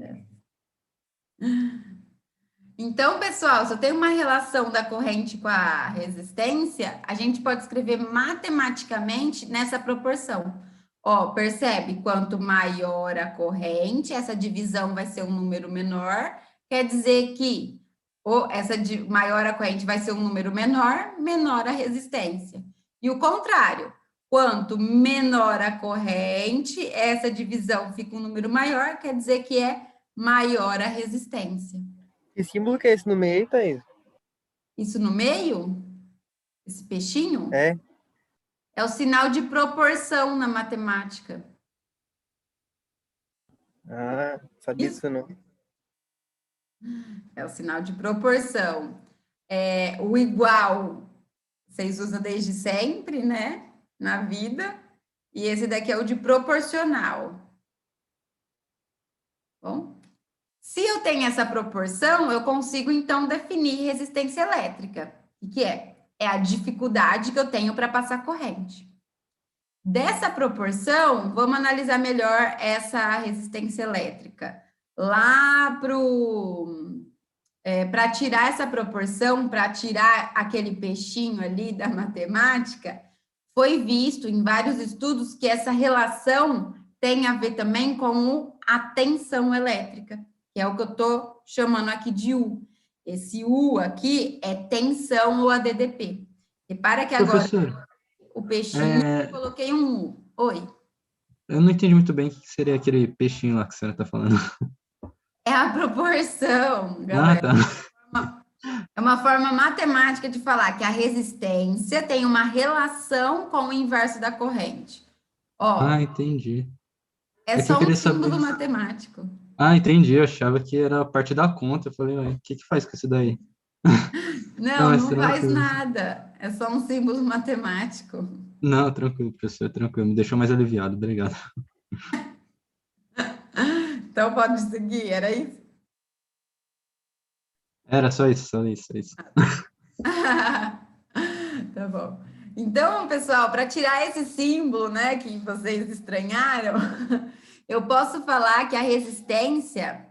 [SPEAKER 1] Então, pessoal, se eu tenho uma relação da corrente com a resistência, a gente pode escrever matematicamente nessa proporção. Ó, percebe? Quanto maior a corrente, essa divisão vai ser um número menor, quer dizer que maior a corrente vai ser um número menor, menor a resistência. E o contrário, quanto menor a corrente, essa divisão fica um número maior, quer dizer que é maior a resistência.
[SPEAKER 2] Que símbolo que é esse no meio, Thaís?
[SPEAKER 1] Isso no meio? Esse peixinho?
[SPEAKER 2] É?
[SPEAKER 1] É o sinal de proporção na matemática.
[SPEAKER 2] Ah, sabia disso não.
[SPEAKER 1] É o sinal de proporção. O igual, vocês usam desde sempre, né? Na vida. E esse daqui é o de proporcional. Bom, se eu tenho essa proporção, eu consigo, então, definir resistência elétrica. O que é? É a dificuldade que eu tenho para passar corrente. Dessa proporção, vamos analisar melhor essa resistência elétrica. Lá para tirar essa proporção, para tirar aquele peixinho ali da matemática, foi visto em vários estudos que essa relação tem a ver também com a tensão elétrica, que é o que eu estou chamando aqui de U. Esse U aqui é tensão ou ADDP. Repara que agora
[SPEAKER 3] Professor,
[SPEAKER 1] o peixinho, eu coloquei um U. Oi.
[SPEAKER 3] eu não entendi muito bem o que seria aquele peixinho lá que a senhora está falando.
[SPEAKER 1] É a proporção,
[SPEAKER 3] Ah,
[SPEAKER 1] galera.
[SPEAKER 3] tá.
[SPEAKER 1] É uma forma matemática de falar que a resistência tem uma relação com o inverso da corrente. Ó,
[SPEAKER 3] Ah, entendi.
[SPEAKER 1] é
[SPEAKER 3] É que eu
[SPEAKER 1] só um
[SPEAKER 3] queria
[SPEAKER 1] símbolo
[SPEAKER 3] saber.
[SPEAKER 1] matemático.
[SPEAKER 3] Ah, entendi. Eu achava que era a parte da conta. Eu falei, ué, o que faz com isso daí?
[SPEAKER 1] Não,
[SPEAKER 3] mas
[SPEAKER 1] não faz
[SPEAKER 3] tranquilo.
[SPEAKER 1] nada. É só um símbolo matemático.
[SPEAKER 3] Não, tranquilo, professor, tranquilo. Me deixou mais aliviado. Obrigado.
[SPEAKER 1] Então pode seguir, era isso?
[SPEAKER 3] Era só isso, só isso, só isso.
[SPEAKER 1] Tá bom. Então, pessoal, para tirar esse símbolo, né, que vocês estranharam, eu posso falar que a resistência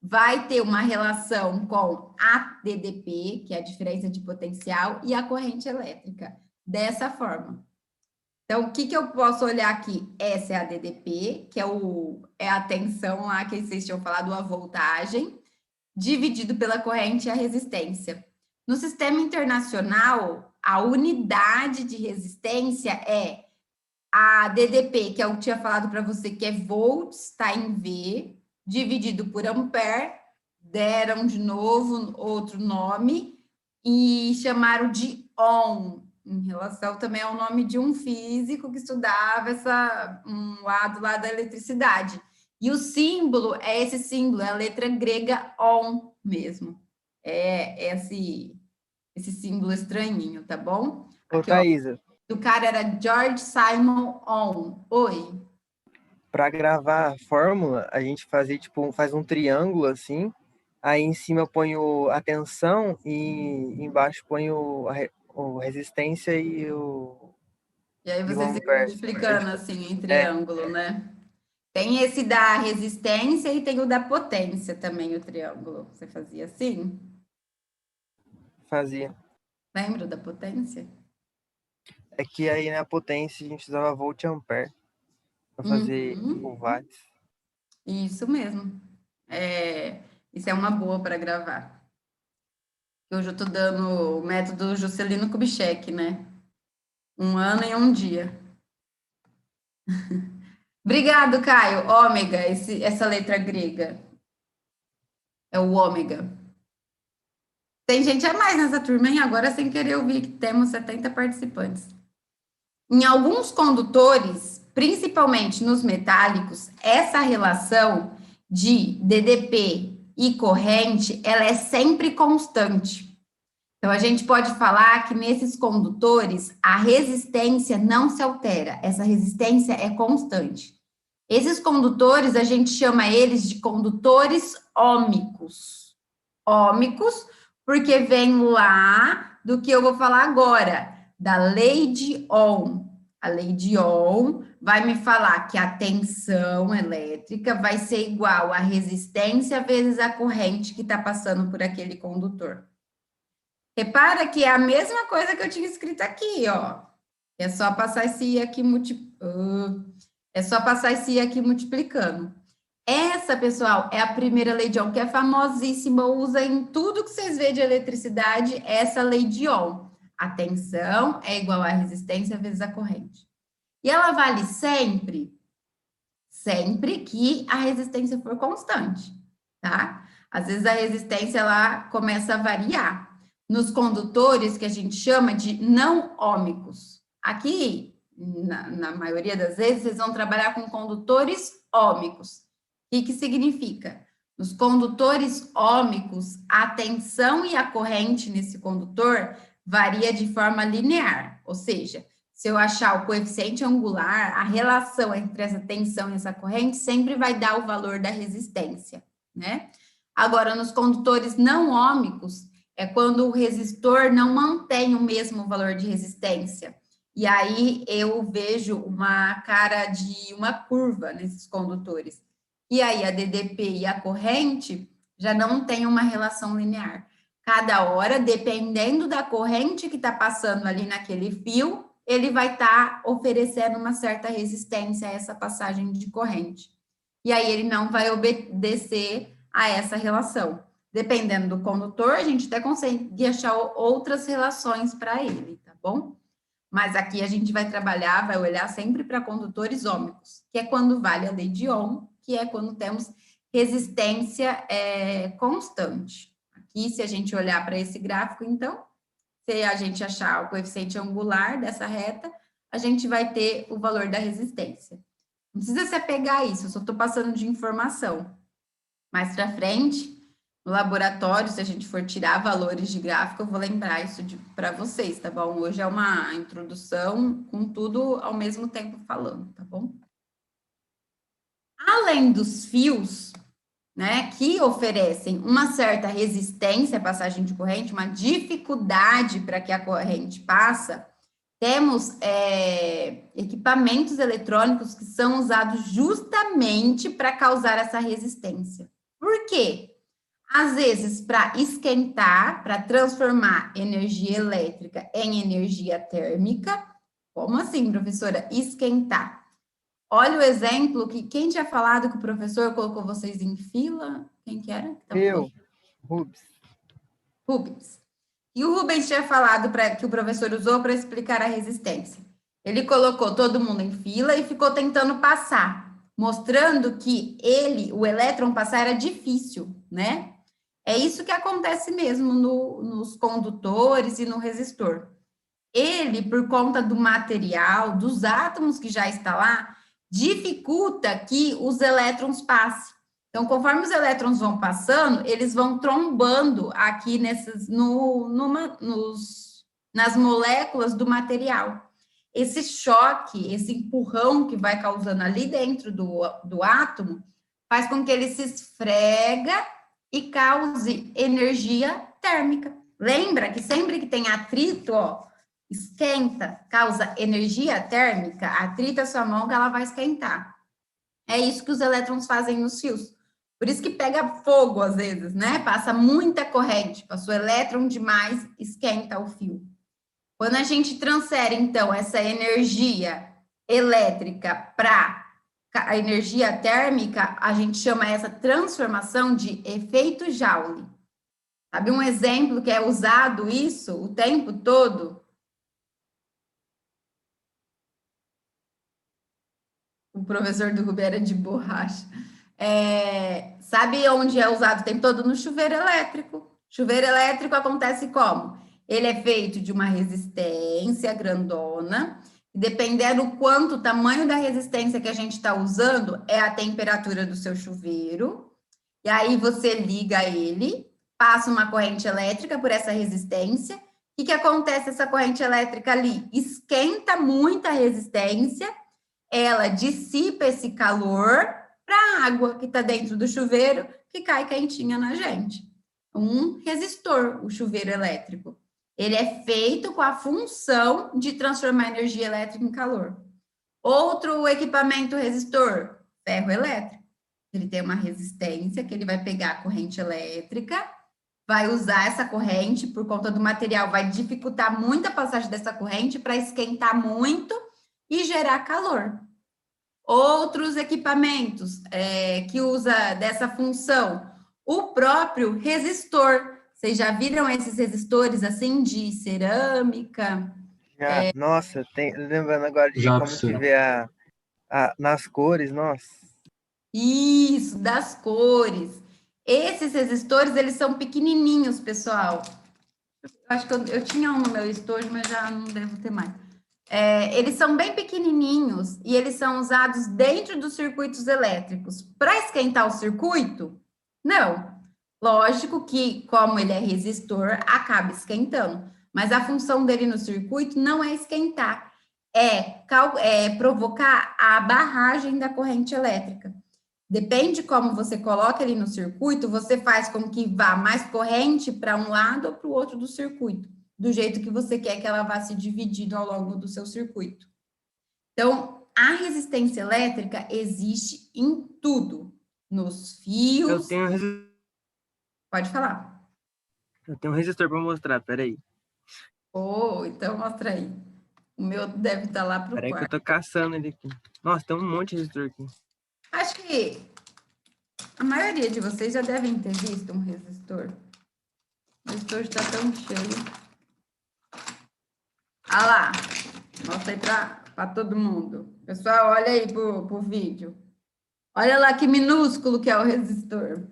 [SPEAKER 1] vai ter uma relação com a DDP, que é a diferença de potencial, e a corrente elétrica, dessa forma. Então, o que eu posso olhar aqui? Essa é a DDP, que é a tensão lá que vocês tinham falado, a voltagem, dividido pela corrente e a resistência. No sistema internacional, a unidade de resistência é a DDP, que eu tinha falado para você, que é volts, está em V, dividido por ampere, deram de novo outro nome e chamaram de ohm, em relação também ao nome de um físico que estudava um lado lá da eletricidade. E o símbolo é esse símbolo, é a letra grega ohm mesmo. É esse símbolo estranhinho, tá bom?
[SPEAKER 2] Ô,
[SPEAKER 1] Aqui, ó,
[SPEAKER 2] Thaisa,
[SPEAKER 1] o cara era George Simon Ohm. Oi.
[SPEAKER 2] para gravar a fórmula, a gente faz um triângulo assim, aí em cima eu ponho a tensão e embaixo ponho a resistência e o
[SPEAKER 1] E aí
[SPEAKER 2] e o
[SPEAKER 1] vocês ficam
[SPEAKER 2] ampere.
[SPEAKER 1] multiplicando assim em triângulo, né? Tem esse da resistência e tem o da potência também, o triângulo. Você fazia assim?
[SPEAKER 2] Fazia.
[SPEAKER 1] Lembra da potência?
[SPEAKER 2] É que aí na potência a gente usava volt e ampere para fazer o watts.
[SPEAKER 1] Isso mesmo. Isso é uma boa para gravar. Hoje eu estou dando o método Juscelino Kubitschek, né? 1 ano e 1 dia. Obrigado, Caio. Ômega, essa letra grega. É o ômega. Tem gente a mais nessa turma, hein? Agora, sem querer, eu vi que temos 70 participantes. Em alguns condutores, principalmente nos metálicos, essa relação de DDP e corrente, ela é sempre constante. Então, a gente pode falar que nesses condutores, a resistência não se altera, essa resistência é constante. Esses condutores, a gente chama eles de condutores ômicos. Ômicos, porque vem lá do que eu vou falar agora, da lei de Ohm. A lei de Ohm vai me falar que a tensão elétrica vai ser igual a resistência vezes a corrente que está passando por aquele condutor. Repara que é a mesma coisa que eu tinha escrito aqui, ó. É só passar esse I aqui multiplicando. Essa, pessoal, é a primeira lei de Ohm, que é famosíssima, usa em tudo que vocês vêem de eletricidade, essa lei de Ohm. A tensão é igual a resistência vezes a corrente. E ela vale sempre que a resistência for constante, tá? Às vezes a resistência, ela começa a variar. Nos condutores, que a gente chama de não ômicos. Aqui, na maioria das vezes, vocês vão trabalhar com condutores ômicos. O que significa? Nos condutores ômicos, a tensão e a corrente nesse condutor varia de forma linear, ou seja, se eu achar o coeficiente angular, a relação entre essa tensão e essa corrente sempre vai dar o valor da resistência, né? Agora, nos condutores não ômicos, é quando o resistor não mantém o mesmo valor de resistência. E aí eu vejo uma cara de uma curva nesses condutores. E aí a DDP e a corrente já não têm uma relação linear. Cada hora, dependendo da corrente que está passando ali naquele fio, ele vai estar oferecendo uma certa resistência a essa passagem de corrente. E aí ele não vai obedecer a essa relação. Dependendo do condutor, a gente até consegue achar outras relações para ele, tá bom? Mas aqui a gente vai trabalhar, vai olhar sempre para condutores ômicos, que é quando vale a lei de Ohm, que é quando temos resistência constante. Aqui, se a gente olhar para esse gráfico, então, se a gente achar o coeficiente angular dessa reta, a gente vai ter o valor da resistência. Não precisa se apegar a isso, eu só estou passando de informação. Mais para frente, no laboratório, se a gente for tirar valores de gráfico, eu vou lembrar isso para vocês, tá bom? Hoje é uma introdução com tudo ao mesmo tempo falando, tá bom? Além dos fios, né, que oferecem uma certa resistência à passagem de corrente, uma dificuldade para que a corrente passa, temos equipamentos eletrônicos que são usados justamente para causar essa resistência. Por quê? Às vezes, para esquentar, para transformar energia elétrica em energia térmica. Como assim, professora? Esquentar. Olha o exemplo que quem tinha falado que o professor colocou vocês em fila? Quem que era?
[SPEAKER 2] Eu, Rubens.
[SPEAKER 1] Rubens. E o Rubens tinha falado que o professor usou para explicar a resistência. Ele colocou todo mundo em fila e ficou tentando passar, mostrando que o elétron passar era difícil, né? É isso que acontece mesmo nos condutores e no resistor. Ele, por conta do material, dos átomos que já está lá, dificulta que os elétrons passem. Então, conforme os elétrons vão passando, eles vão trombando aqui nas moléculas do material. Esse choque, esse empurrão que vai causando ali dentro do átomo, faz com que ele se esfrega e cause energia térmica. Lembra que sempre que tem atrito, ó, esquenta, causa energia térmica, atrita a sua mão que ela vai esquentar. É isso que os elétrons fazem nos fios. Por isso que pega fogo às vezes, né? Passa muita corrente, passou elétron demais, esquenta o fio. Quando a gente transfere, então, essa energia elétrica para a energia térmica, a gente chama essa transformação de efeito Joule. Sabe um exemplo que é usado isso o tempo todo? O professor do Rubi era de borracha. Sabe onde é usado o tempo todo? No chuveiro elétrico. Chuveiro elétrico acontece como? Ele é feito de uma resistência grandona, dependendo do quanto o tamanho da resistência que a gente está usando, é a temperatura do seu chuveiro. E aí você liga ele, passa uma corrente elétrica por essa resistência. O que acontece essa corrente elétrica ali? Esquenta muito a resistência, ela dissipa esse calor para a água que está dentro do chuveiro, que cai quentinha na gente. Um resistor, o chuveiro elétrico. Ele é feito com a função de transformar energia elétrica em calor. Outro equipamento resistor, ferro elétrico. Ele tem uma resistência que ele vai pegar a corrente elétrica, vai usar essa corrente, por conta do material, vai dificultar muito a passagem dessa corrente para esquentar muito e gerar calor. Outros equipamentos que usa dessa função, o próprio resistor. Vocês já viram esses resistores assim de cerâmica?
[SPEAKER 2] Já, nossa, lembrando agora de
[SPEAKER 3] Já,
[SPEAKER 2] como
[SPEAKER 3] professora.
[SPEAKER 2] que vê nas cores, nossa.
[SPEAKER 1] Isso, das cores. Esses resistores, eles são pequenininhos, pessoal. Eu acho que eu tinha um no meu estojo, mas já não devo ter mais. Eles são bem pequenininhos e eles são usados dentro dos circuitos elétricos. Para esquentar o circuito? Não. Lógico que, como ele é resistor, acaba esquentando. Mas a função dele no circuito não é esquentar, é provocar a barragem da corrente elétrica. Depende como você coloca ele no circuito, você faz com que vá mais corrente para um lado ou para o outro do circuito, do jeito que você quer que ela vá se dividindo ao longo do seu circuito. Então, a resistência elétrica existe em tudo, nos fios. Pode falar.
[SPEAKER 2] Eu tenho um resistor para mostrar, peraí.
[SPEAKER 1] Então mostra aí. O meu deve estar lá pro
[SPEAKER 2] Peraí que
[SPEAKER 1] quarto.
[SPEAKER 2] eu tô caçando ele aqui. Nossa, tem um monte de resistor aqui.
[SPEAKER 1] Acho que a maioria de vocês já devem ter visto um resistor. O resistor está tão cheio. Olha lá. Mostra aí para todo mundo. Pessoal, olha aí pro vídeo. Olha lá que minúsculo que é o resistor.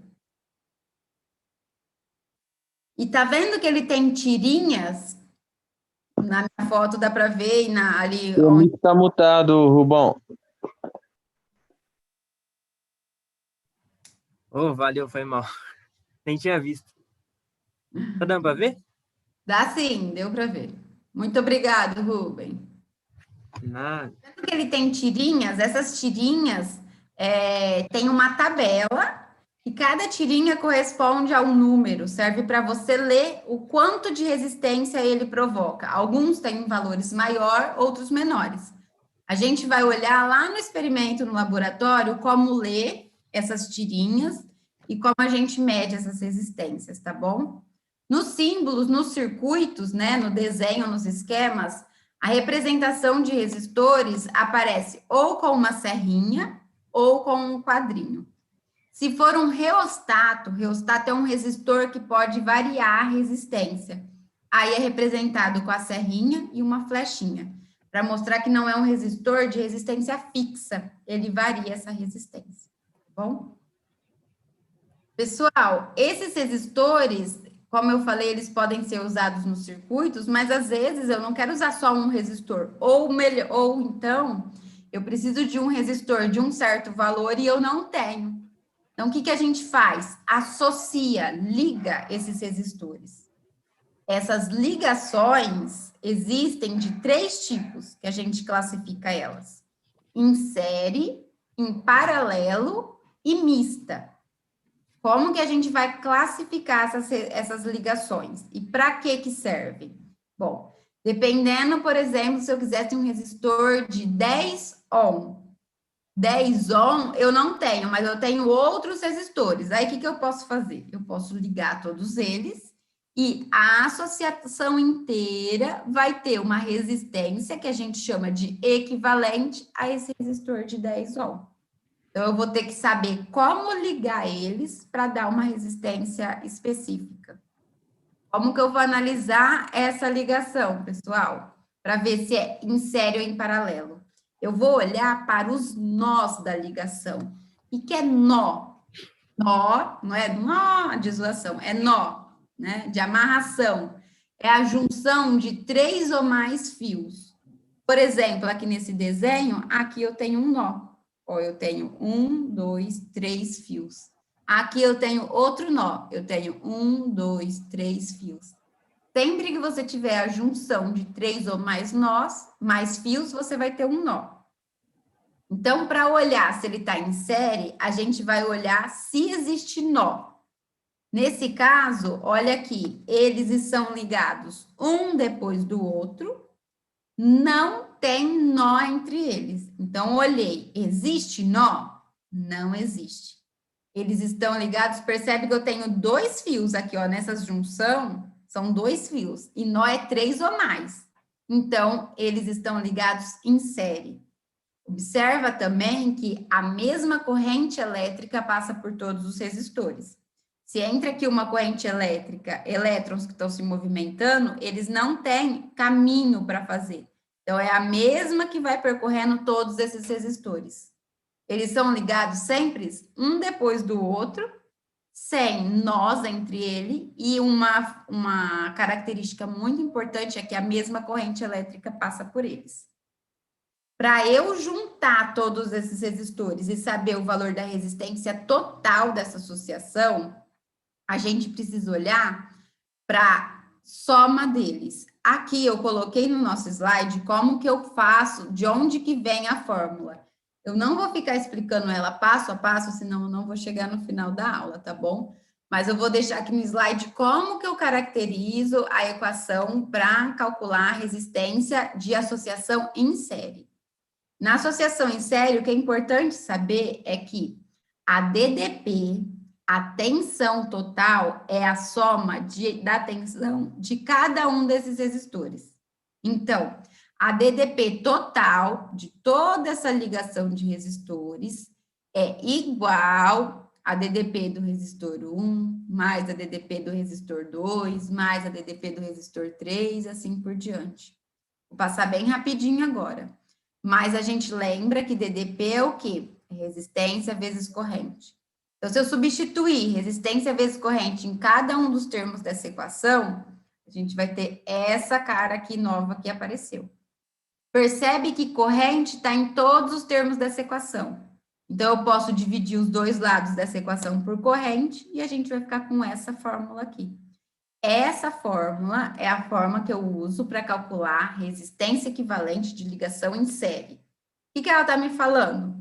[SPEAKER 1] E tá vendo que ele tem tirinhas? Na minha foto dá para ver e ali
[SPEAKER 7] O
[SPEAKER 1] onde...
[SPEAKER 7] mic tá mutado, Rubão.
[SPEAKER 2] Oh, valeu, foi mal. Nem tinha visto. Tá dando para ver?
[SPEAKER 1] Dá sim, deu para ver. Muito obrigado, Rubem.
[SPEAKER 2] Nada.
[SPEAKER 1] Vendo que ele tem tirinhas, essas tirinhas tem uma tabela e cada tirinha corresponde a um número, serve para você ler o quanto de resistência ele provoca. Alguns têm valores maior, outros menores. A gente vai olhar lá no experimento no laboratório como ler essas tirinhas e como a gente mede essas resistências, tá bom? Nos símbolos, nos circuitos, né, no desenho, nos esquemas, a representação de resistores aparece ou com uma serrinha ou com um quadrinho. Se for um reostato é um resistor que pode variar a resistência. Aí é representado com a serrinha e uma flechinha, para mostrar que não é um resistor de resistência fixa, ele varia essa resistência, tá bom? Pessoal, esses resistores, como eu falei, eles podem ser usados nos circuitos, mas às vezes eu não quero usar só um resistor, ou então eu preciso de um resistor de um certo valor e eu não tenho. Então, o que a gente faz? Associa, liga esses resistores. Essas ligações existem de 3 tipos que a gente classifica elas: em série, em paralelo e mista. Como que a gente vai classificar essas ligações? E para que serve? Bom, dependendo, por exemplo, se eu quisesse um resistor de 10 ohm. 10 ohm eu não tenho, mas eu tenho outros resistores. Aí, o que eu posso fazer? Eu posso ligar todos eles e a associação inteira vai ter uma resistência que a gente chama de equivalente a esse resistor de 10 ohm. Então, eu vou ter que saber como ligar eles para dar uma resistência específica. Como que eu vou analisar essa ligação, pessoal? Para ver se é em série ou em paralelo. Eu vou olhar para os nós da ligação. O que é nó? Nó, não é nó de zoação, é nó, né? De amarração. É a junção de 3 ou mais fios. Por exemplo, aqui nesse desenho, aqui eu tenho um nó. Ó, eu tenho 1, 2, 3 fios. Aqui eu tenho outro nó. Eu tenho 1, 2, 3 fios. Sempre que você tiver a junção de 3 ou mais nós, mais fios, você vai ter um nó. Então, para olhar se ele está em série, a gente vai olhar se existe nó. Nesse caso, olha aqui, eles estão ligados um depois do outro, não tem nó entre eles. Então, olhei, existe nó? Não existe. Eles estão ligados, percebe que eu tenho 2 fios aqui, ó, nessa junção, são 2 fios, e nó é 3 ou mais. Então, eles estão ligados em série. Observa também que a mesma corrente elétrica passa por todos os resistores. Se entra aqui uma corrente elétrica, elétrons que estão se movimentando, eles não têm caminho para fazer. Então, é a mesma que vai percorrendo todos esses resistores. Eles são ligados sempre um depois do outro, sem nós entre ele, e uma característica muito importante é que a mesma corrente elétrica passa por eles. Para eu juntar todos esses resistores e saber o valor da resistência total dessa associação, a gente precisa olhar para a soma deles. Aqui eu coloquei no nosso slide como que eu faço, de onde que vem a fórmula. Eu não vou ficar explicando ela passo a passo, senão eu não vou chegar no final da aula, tá bom? Mas eu vou deixar aqui no slide como que eu caracterizo a equação para calcular a resistência de associação em série. Na associação em série, o que é importante saber é que a DDP, a tensão total, é a soma da tensão de cada um desses resistores. Então, a DDP total de toda essa ligação de resistores é igual a DDP do resistor 1, mais a DDP do resistor 2, mais a DDP do resistor 3, assim por diante. Vou passar bem rapidinho agora. Mas a gente lembra que DDP é o quê? Resistência vezes corrente. Então, se eu substituir resistência vezes corrente em cada um dos termos dessa equação, a gente vai ter essa cara aqui nova que apareceu. Percebe que corrente está em todos os termos dessa equação. Então, eu posso dividir os dois lados dessa equação por corrente e a gente vai ficar com essa fórmula aqui. Essa fórmula é a forma que eu uso para calcular resistência equivalente de ligação em série. O que ela está me falando?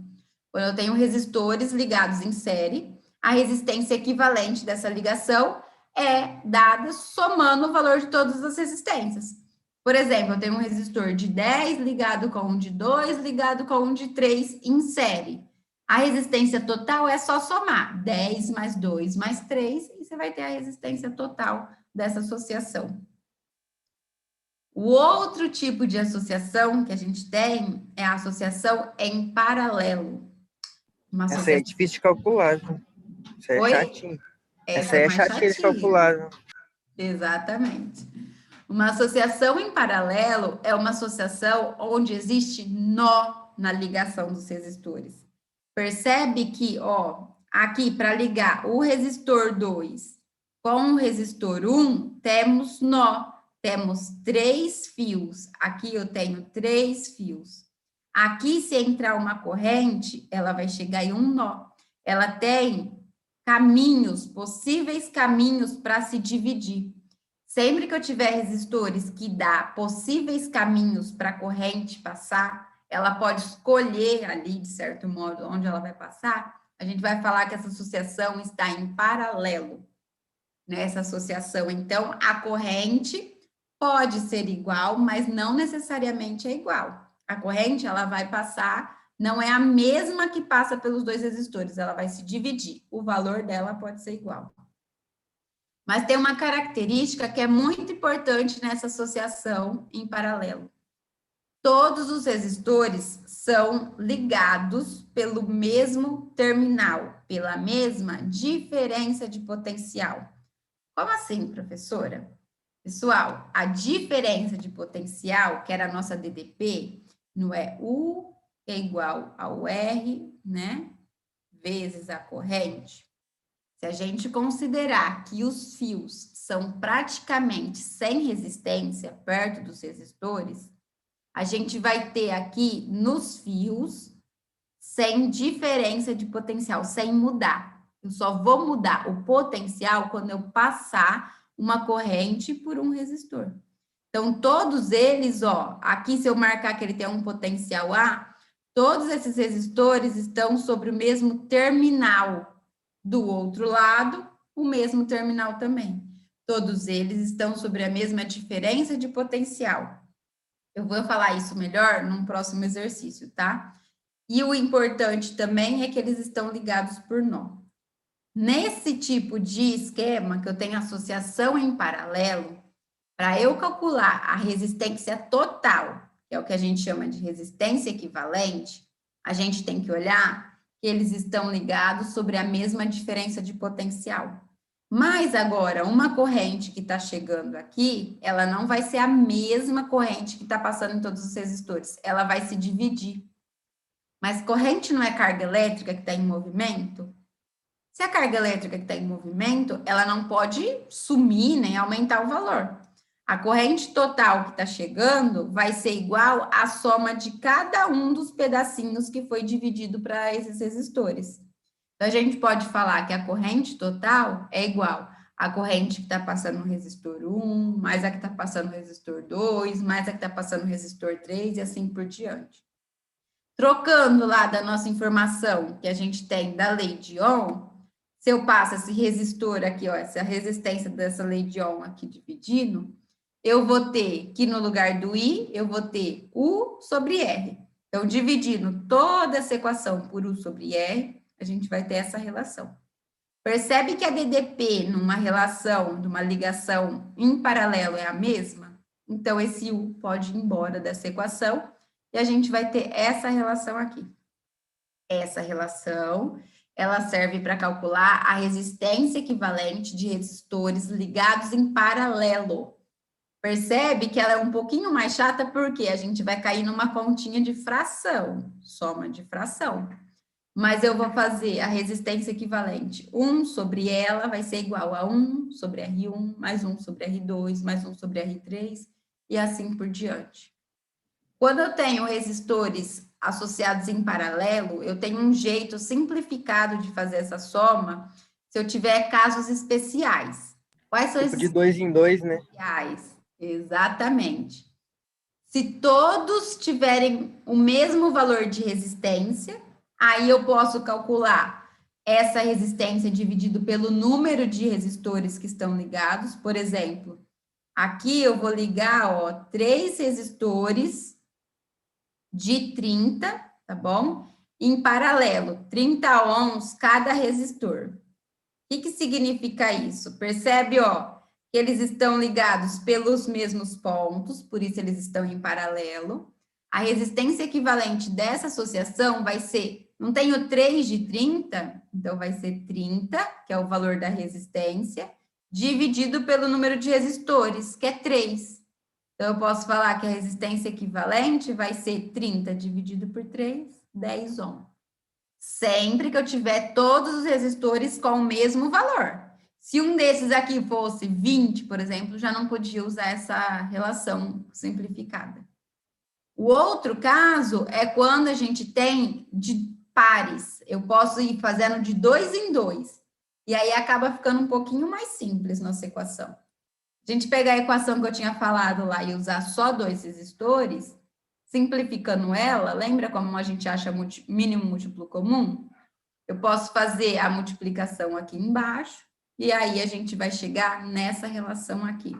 [SPEAKER 1] Quando eu tenho resistores ligados em série, a resistência equivalente dessa ligação é dada somando o valor de todas as resistências. Por exemplo, eu tenho um resistor de 10 ligado com um de 2, ligado com um de 3 em série. A resistência total é só somar 10 mais 2 mais 3 e você vai ter a resistência total dessa associação. O outro tipo de associação que a gente tem é a associação em paralelo.
[SPEAKER 2] Essa aí é difícil de calcular, viu? Essa é chatinha. Essa aí é chatinha de calcular, viu?
[SPEAKER 1] Exatamente. Uma associação em paralelo é uma associação onde existe nó na ligação dos resistores. Percebe que, ó, aqui para ligar o resistor 2 com o resistor 1, temos nó, temos 3 fios. Aqui eu tenho 3 fios. Aqui, se entrar uma corrente, ela vai chegar em um nó. Ela tem caminhos, possíveis caminhos para se dividir. Sempre que eu tiver resistores que dá possíveis caminhos para a corrente passar, ela pode escolher ali, de certo modo, onde ela vai passar. A gente vai falar que essa associação está em paralelo. Nessa associação, então, a corrente pode ser igual, mas não necessariamente é igual. A corrente, ela vai passar, não é a mesma que passa pelos dois resistores, ela vai se dividir. O valor dela pode ser igual. Mas tem uma característica que é muito importante nessa associação em paralelo. Todos os resistores são ligados pelo mesmo terminal, pela mesma diferença de potencial. Como assim, professora? Pessoal, a diferença de potencial, que era a nossa DDP, não é U é igual ao R, né? Vezes a corrente. Se a gente considerar que os fios são praticamente sem resistência perto dos resistores, a gente vai ter aqui nos fios sem diferença de potencial, sem mudar. Eu só vou mudar o potencial quando eu passar uma corrente por um resistor. Então, todos eles, ó, aqui se eu marcar que ele tem um potencial A, todos esses resistores estão sobre o mesmo terminal. Do outro lado, o mesmo terminal também. Todos eles estão sobre a mesma diferença de potencial. Eu vou falar isso melhor num próximo exercício, tá? E o importante também é que eles estão ligados por nó. Nesse tipo de esquema, que eu tenho associação em paralelo, para eu calcular a resistência total, que é o que a gente chama de resistência equivalente, a gente tem que olhar que eles estão ligados sobre a mesma diferença de potencial. Mas agora, uma corrente que está chegando aqui, ela não vai ser a mesma corrente que está passando em todos os resistores, ela vai se dividir. Mas corrente não é carga elétrica que está em movimento? Se a carga elétrica que está em movimento, ela não pode sumir nem aumentar o valor. A corrente total que está chegando vai ser igual à soma de cada um dos pedacinhos que foi dividido para esses resistores. Então, a gente pode falar que a corrente total é igual à corrente que está passando no resistor 1, mais a que está passando no resistor 2, mais a que está passando no resistor 3 e assim por diante. Trocando lá da nossa informação que a gente tem da lei de Ohm, se eu passo esse resistor aqui, ó, essa resistência dessa lei de Ohm aqui dividindo, eu vou ter que no lugar do I, eu vou ter U sobre R. Então, dividindo toda essa equação por U sobre R, a gente vai ter essa relação. Percebe que a DDP, numa relação, numa ligação em paralelo, é a mesma? Então, esse U pode ir embora dessa equação e a gente vai ter essa relação aqui. Essa relação, ela serve para calcular a resistência equivalente de resistores ligados em paralelo. Percebe que ela é um pouquinho mais chata porque a gente vai cair numa continha de fração, soma de fração. Mas eu vou fazer a resistência equivalente. 1 sobre ela vai ser igual a 1 sobre R1, mais 1 sobre R2, mais 1 sobre R3, e assim por diante. Quando eu tenho resistores associados em paralelo, eu tenho um jeito simplificado de fazer essa soma, se eu tiver casos especiais. Quais são esses
[SPEAKER 2] de 2 em 2, né?
[SPEAKER 1] especiais? Exatamente. Se todos tiverem o mesmo valor de resistência, aí eu posso calcular essa resistência dividido pelo número de resistores que estão ligados. Por exemplo, aqui eu vou ligar, ó, 3 resistores de 30, tá bom? Em paralelo, 30 ohms cada resistor. O que significa isso? Percebe, ó, que eles estão ligados pelos mesmos pontos, por isso eles estão em paralelo. A resistência equivalente dessa associação vai ser, não tenho 3 de 30, então vai ser 30, que é o valor da resistência, dividido pelo número de resistores, que é 3. Então, eu posso falar que a resistência equivalente vai ser 30 dividido por 3, 10 ohm. Sempre que eu tiver todos os resistores com o mesmo valor. Se um desses aqui fosse 20, por exemplo, já não podia usar essa relação simplificada. O outro caso é quando a gente tem de pares. Eu posso ir fazendo de 2 em 2. E aí acaba ficando um pouquinho mais simples nossa equação. A gente pegar a equação que eu tinha falado lá e usar só 2 resistores, simplificando ela, lembra como a gente acha mínimo múltiplo comum? Eu posso fazer a multiplicação aqui embaixo, e aí a gente vai chegar nessa relação aqui.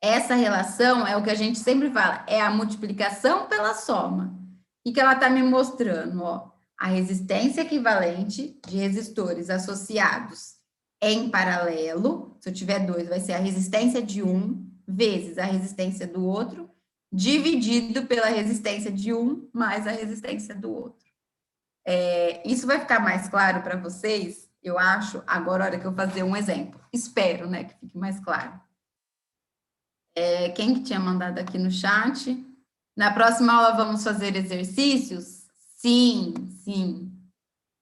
[SPEAKER 1] Essa relação é o que a gente sempre fala, é a multiplicação pela soma. O que ela está me mostrando? Ó, a resistência equivalente de resistores associados em paralelo, se eu tiver 2, vai ser a resistência de um vezes a resistência do outro, dividido pela resistência de um mais a resistência do outro. Isso vai ficar mais claro para vocês, eu acho, agora a hora que eu fazer um exemplo. Espero, né, que fique mais claro. Quem que tinha mandado aqui no chat? Na próxima aula vamos fazer exercícios? Sim, sim.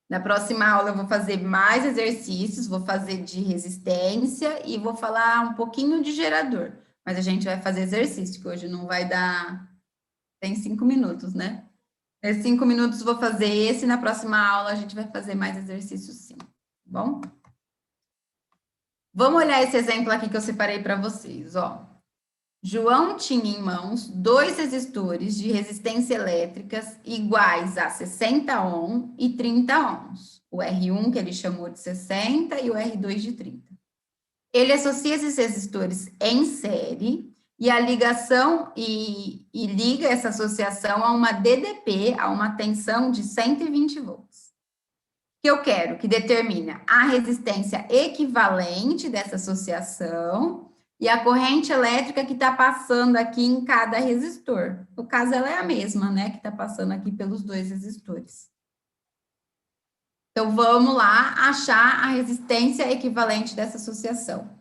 [SPEAKER 1] Na próxima aula eu vou fazer mais exercícios, vou fazer de resistência e vou falar um pouquinho de gerador. Mas a gente vai fazer exercício, que hoje não vai dar... Tem 5 minutos, né? Em 5 minutos vou fazer esse, na próxima aula a gente vai fazer mais exercícios, sim. bom? Vamos olhar esse exemplo aqui que eu separei para vocês, ó. João tinha em mãos 2 resistores de resistência elétricas iguais a 60 ohm e 30 ohms. O R1, que ele chamou de 60, e o R2 de 30. Ele associa esses resistores em série e a ligação e liga essa associação a uma DDP, a uma tensão de 120 volts. Que eu quero que determine a resistência equivalente dessa associação e a corrente elétrica que está passando aqui em cada resistor. No caso, ela é a mesma, né, que está passando aqui pelos 2 resistores. Então, vamos lá achar a resistência equivalente dessa associação.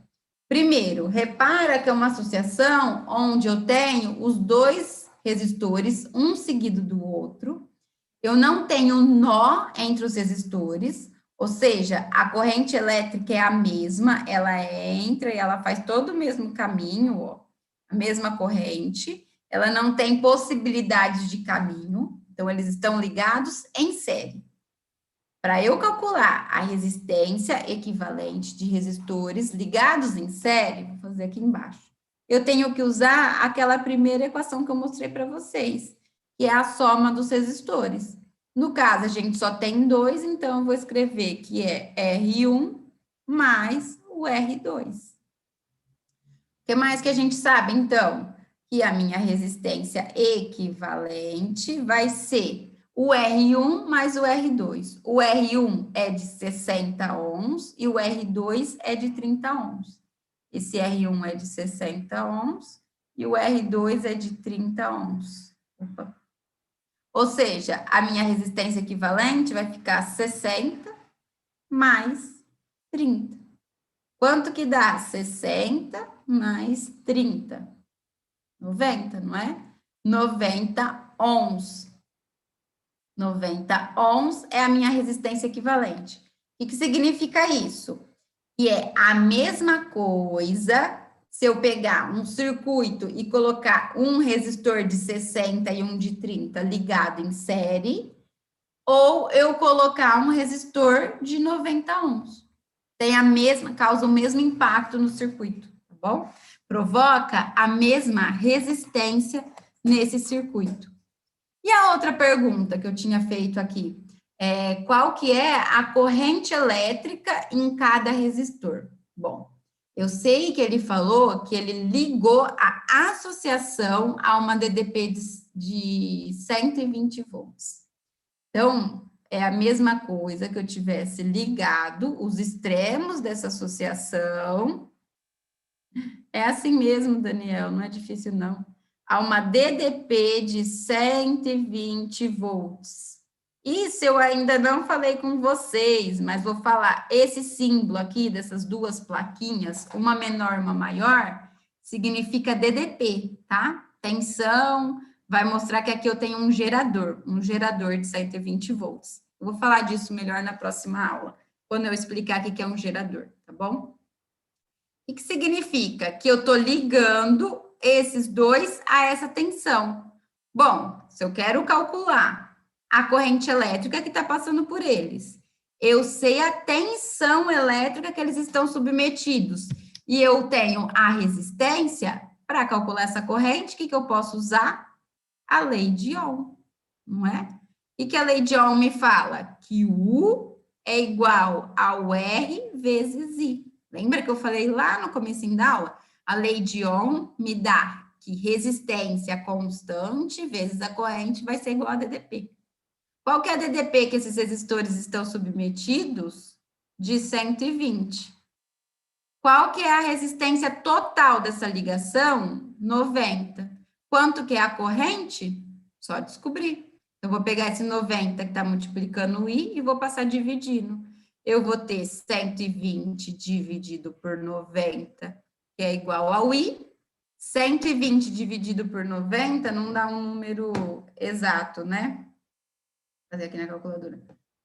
[SPEAKER 1] Primeiro, repara que é uma associação onde eu tenho os 2 resistores, um seguido do outro. Eu não tenho nó entre os resistores, ou seja, a corrente elétrica é a mesma, ela entra e ela faz todo o mesmo caminho, ó, a mesma corrente, ela não tem possibilidade de caminho, então eles estão ligados em série. Para eu calcular a resistência equivalente de resistores ligados em série, vou fazer aqui embaixo, eu tenho que usar aquela primeira equação que eu mostrei para vocês, que é a soma dos resistores. No caso, a gente só tem 2, então eu vou escrever que é R1 mais o R2. O que mais que a gente sabe, então? Que a minha resistência equivalente vai ser o R1 mais o R2. O R1 é de 60 ohms e o R2 é de 30 ohms. Esse R1 é de 60 ohms e o R2 é de 30 ohms. Opa. Ou seja, a minha resistência equivalente vai ficar 60 mais 30. Quanto que dá? 60 mais 30. 90, não é? 90 ohms. 90 ohms é a minha resistência equivalente. O que significa isso? Que é a mesma coisa se eu pegar um circuito e colocar um resistor de 60 e um de 30 ligado em série, ou eu colocar um resistor de 90 ohms. Tem a mesma, causa o mesmo impacto no circuito, tá bom? Provoca a mesma resistência nesse circuito. E a outra pergunta que eu tinha feito aqui, qual que é a corrente elétrica em cada resistor? Bom, eu sei que ele falou que ele ligou a associação a uma DDP de 120 volts. Então, é a mesma coisa que eu tivesse ligado os extremos dessa associação. É assim mesmo, Daniel, não é difícil não. A uma DDP de 120 volts. Isso eu ainda não falei com vocês, mas vou falar. Esse símbolo aqui, dessas 2 plaquinhas, uma menor e uma maior, significa DDP, tá? Tensão, vai mostrar que aqui eu tenho um gerador de 120 volts. Eu vou falar disso melhor na próxima aula, quando eu explicar o que é um gerador, tá bom? O que significa? Que eu estou ligando esses 2 a essa tensão. Bom, se eu quero calcular a corrente elétrica que está passando por eles, eu sei a tensão elétrica que eles estão submetidos, e eu tenho a resistência, para calcular essa corrente, o que eu posso usar? A lei de Ohm, não é? E que a lei de Ohm me fala? Que U é igual ao R vezes I. Lembra que eu falei lá no comecinho da aula? A lei de Ohm me dá que resistência constante vezes a corrente vai ser igual a DDP. Qual que é a DDP que esses resistores estão submetidos? De 120. Qual que é a resistência total dessa ligação? 90. Quanto que é a corrente? Só descobrir. Eu vou pegar esse 90 que está multiplicando o I e vou passar dividindo. Eu vou ter 120 dividido por 90, que é igual ao I. 120 dividido por 90 não dá um número exato, né? Vou fazer aqui na calculadora.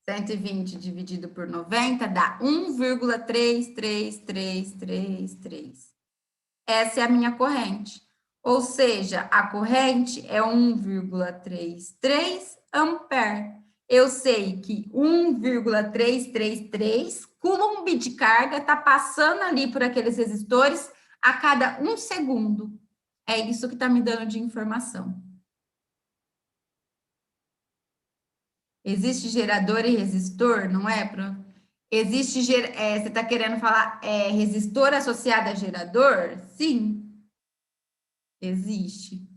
[SPEAKER 1] 120 dividido por 90 dá 1,33333. Essa é a minha corrente. Ou seja, a corrente é 1,33 ampere. Eu sei que 1,333 coulomb de carga está passando ali por aqueles resistores a cada 1 segundo. É isso que está me dando de informação. Existe gerador e resistor, não é? Existe, você está querendo falar resistor associado a gerador? Sim, existe.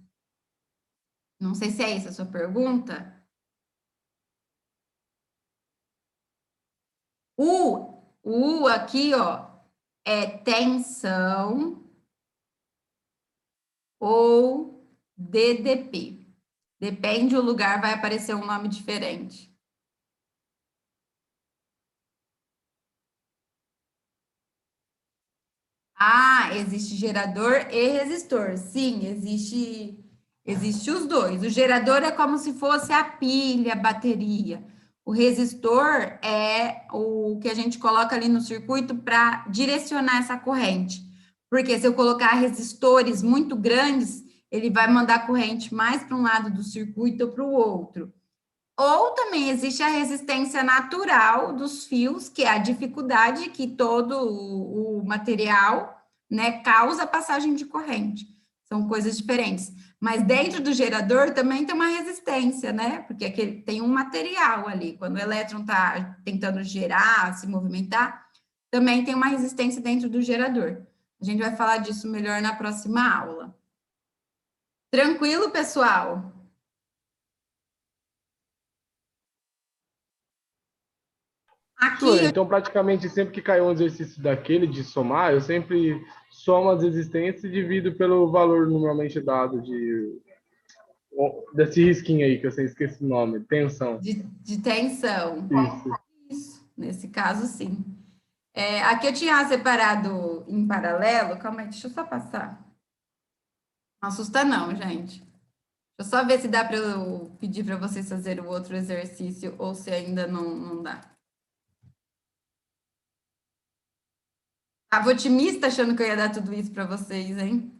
[SPEAKER 1] Não sei se é essa a sua pergunta. O aqui, ó, é tensão ou DDP. Depende do lugar, vai aparecer um nome diferente. Ah, existe gerador e resistor. Sim, existe os dois. O gerador é como se fosse a pilha, a bateria. O resistor é o que a gente coloca ali no circuito para direcionar essa corrente. Porque se eu colocar resistores muito grandes, ele vai mandar corrente mais para um lado do circuito ou para o outro. Ou também existe a resistência natural dos fios, que é a dificuldade que todo o material, né, causa a passagem de corrente. São coisas diferentes. Mas dentro do gerador também tem uma resistência, né? Porque aquele, tem um material ali. Quando o elétron está tentando gerar, se movimentar, também tem uma resistência dentro do gerador. A gente vai falar disso melhor na próxima aula. Tranquilo, pessoal?
[SPEAKER 6] Professora,
[SPEAKER 1] Aqui,
[SPEAKER 6] então praticamente sempre que cai um exercício daquele de somar, eu sempre somo as resistências e divido pelo valor normalmente dado desse risquinho aí, que eu sempre esqueci o nome, tensão.
[SPEAKER 1] de tensão.
[SPEAKER 6] Isso.
[SPEAKER 1] Isso, nesse caso, sim. Aqui eu tinha separado em paralelo. Calma aí, deixa eu só passar. Não assusta, não, gente. Deixa eu só ver se dá para eu pedir para vocês fazerem o outro exercício ou se ainda não dá. Tava otimista achando que eu ia dar tudo isso para vocês, hein?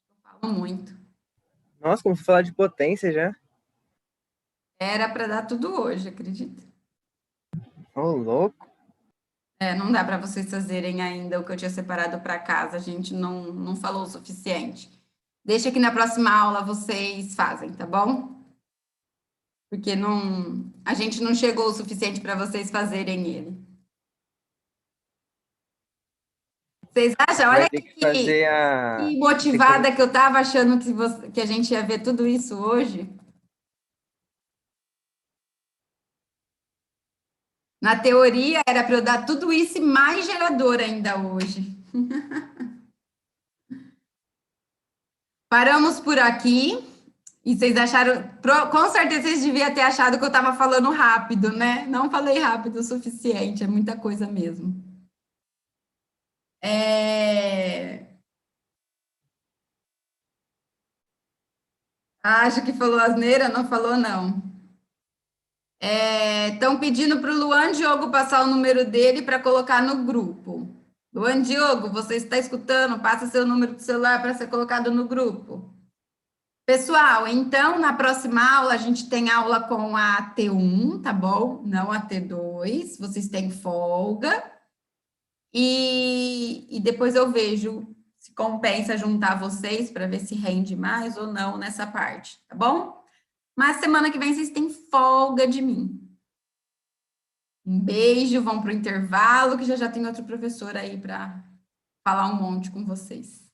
[SPEAKER 1] Eu falo muito.
[SPEAKER 2] Nossa, como falar de potência já.
[SPEAKER 1] Era para dar tudo hoje, acredita?
[SPEAKER 2] Ô, louco.
[SPEAKER 1] Não dá para vocês fazerem ainda o que eu tinha separado para casa, a gente não falou o suficiente. Deixa que na próxima aula vocês fazem, tá bom? Porque a gente não chegou o suficiente para vocês fazerem ele. Vocês acham?
[SPEAKER 2] Vai
[SPEAKER 1] Olha
[SPEAKER 2] ter que fazer a.
[SPEAKER 1] que motivada que eu estava achando que a gente ia ver tudo isso hoje. Na teoria, era para eu dar tudo isso e mais gerador ainda hoje. Paramos por aqui. E vocês acharam, com certeza vocês deviam ter achado que eu estava falando rápido, né? Não falei rápido o suficiente, é muita coisa mesmo. Acho que falou asneira, não falou não. Estão pedindo para o Luan Diogo passar o número dele para colocar no grupo. Luan Diogo, você está escutando? Passa seu número de celular para ser colocado no grupo. Pessoal, então, na próxima aula, a gente tem aula com a T1, tá bom? Não a T2, vocês têm folga. E depois eu vejo se compensa juntar vocês para ver se rende mais ou não nessa parte, tá bom? Mas semana que vem vocês têm folga de mim. Um beijo, vão para o intervalo, que já tem outro professor aí para falar um monte com vocês.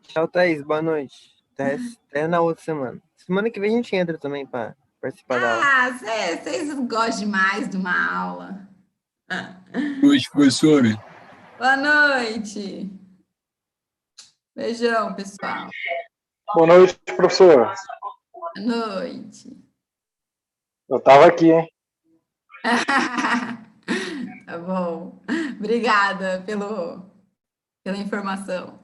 [SPEAKER 2] Tchau, Thaís. Boa noite. Até na outra semana. Semana que vem a gente entra também para participar da aula.
[SPEAKER 1] Ah, vocês gostam demais de uma aula.
[SPEAKER 8] Boa noite, professora.
[SPEAKER 1] Boa noite. Beijão, pessoal.
[SPEAKER 7] Boa noite, professora.
[SPEAKER 1] Boa noite.
[SPEAKER 7] Eu tava aqui, hein?
[SPEAKER 1] Tá bom. Obrigada pela informação.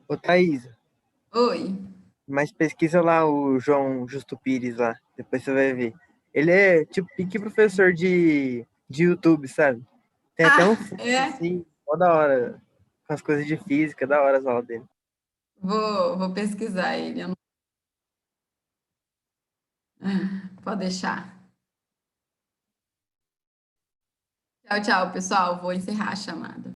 [SPEAKER 2] Ô, Thaís,
[SPEAKER 1] Oi.
[SPEAKER 2] mas pesquisa lá o João Justo Pires lá. Depois você vai ver. Ele é tipo pique professor de YouTube, sabe? Tem até um filme
[SPEAKER 1] É?
[SPEAKER 2] assim, mó da hora, com as coisas de física, da hora as aulas dele.
[SPEAKER 1] Vou pesquisar ele. Pode deixar. Tchau, tchau, pessoal. Vou encerrar a chamada.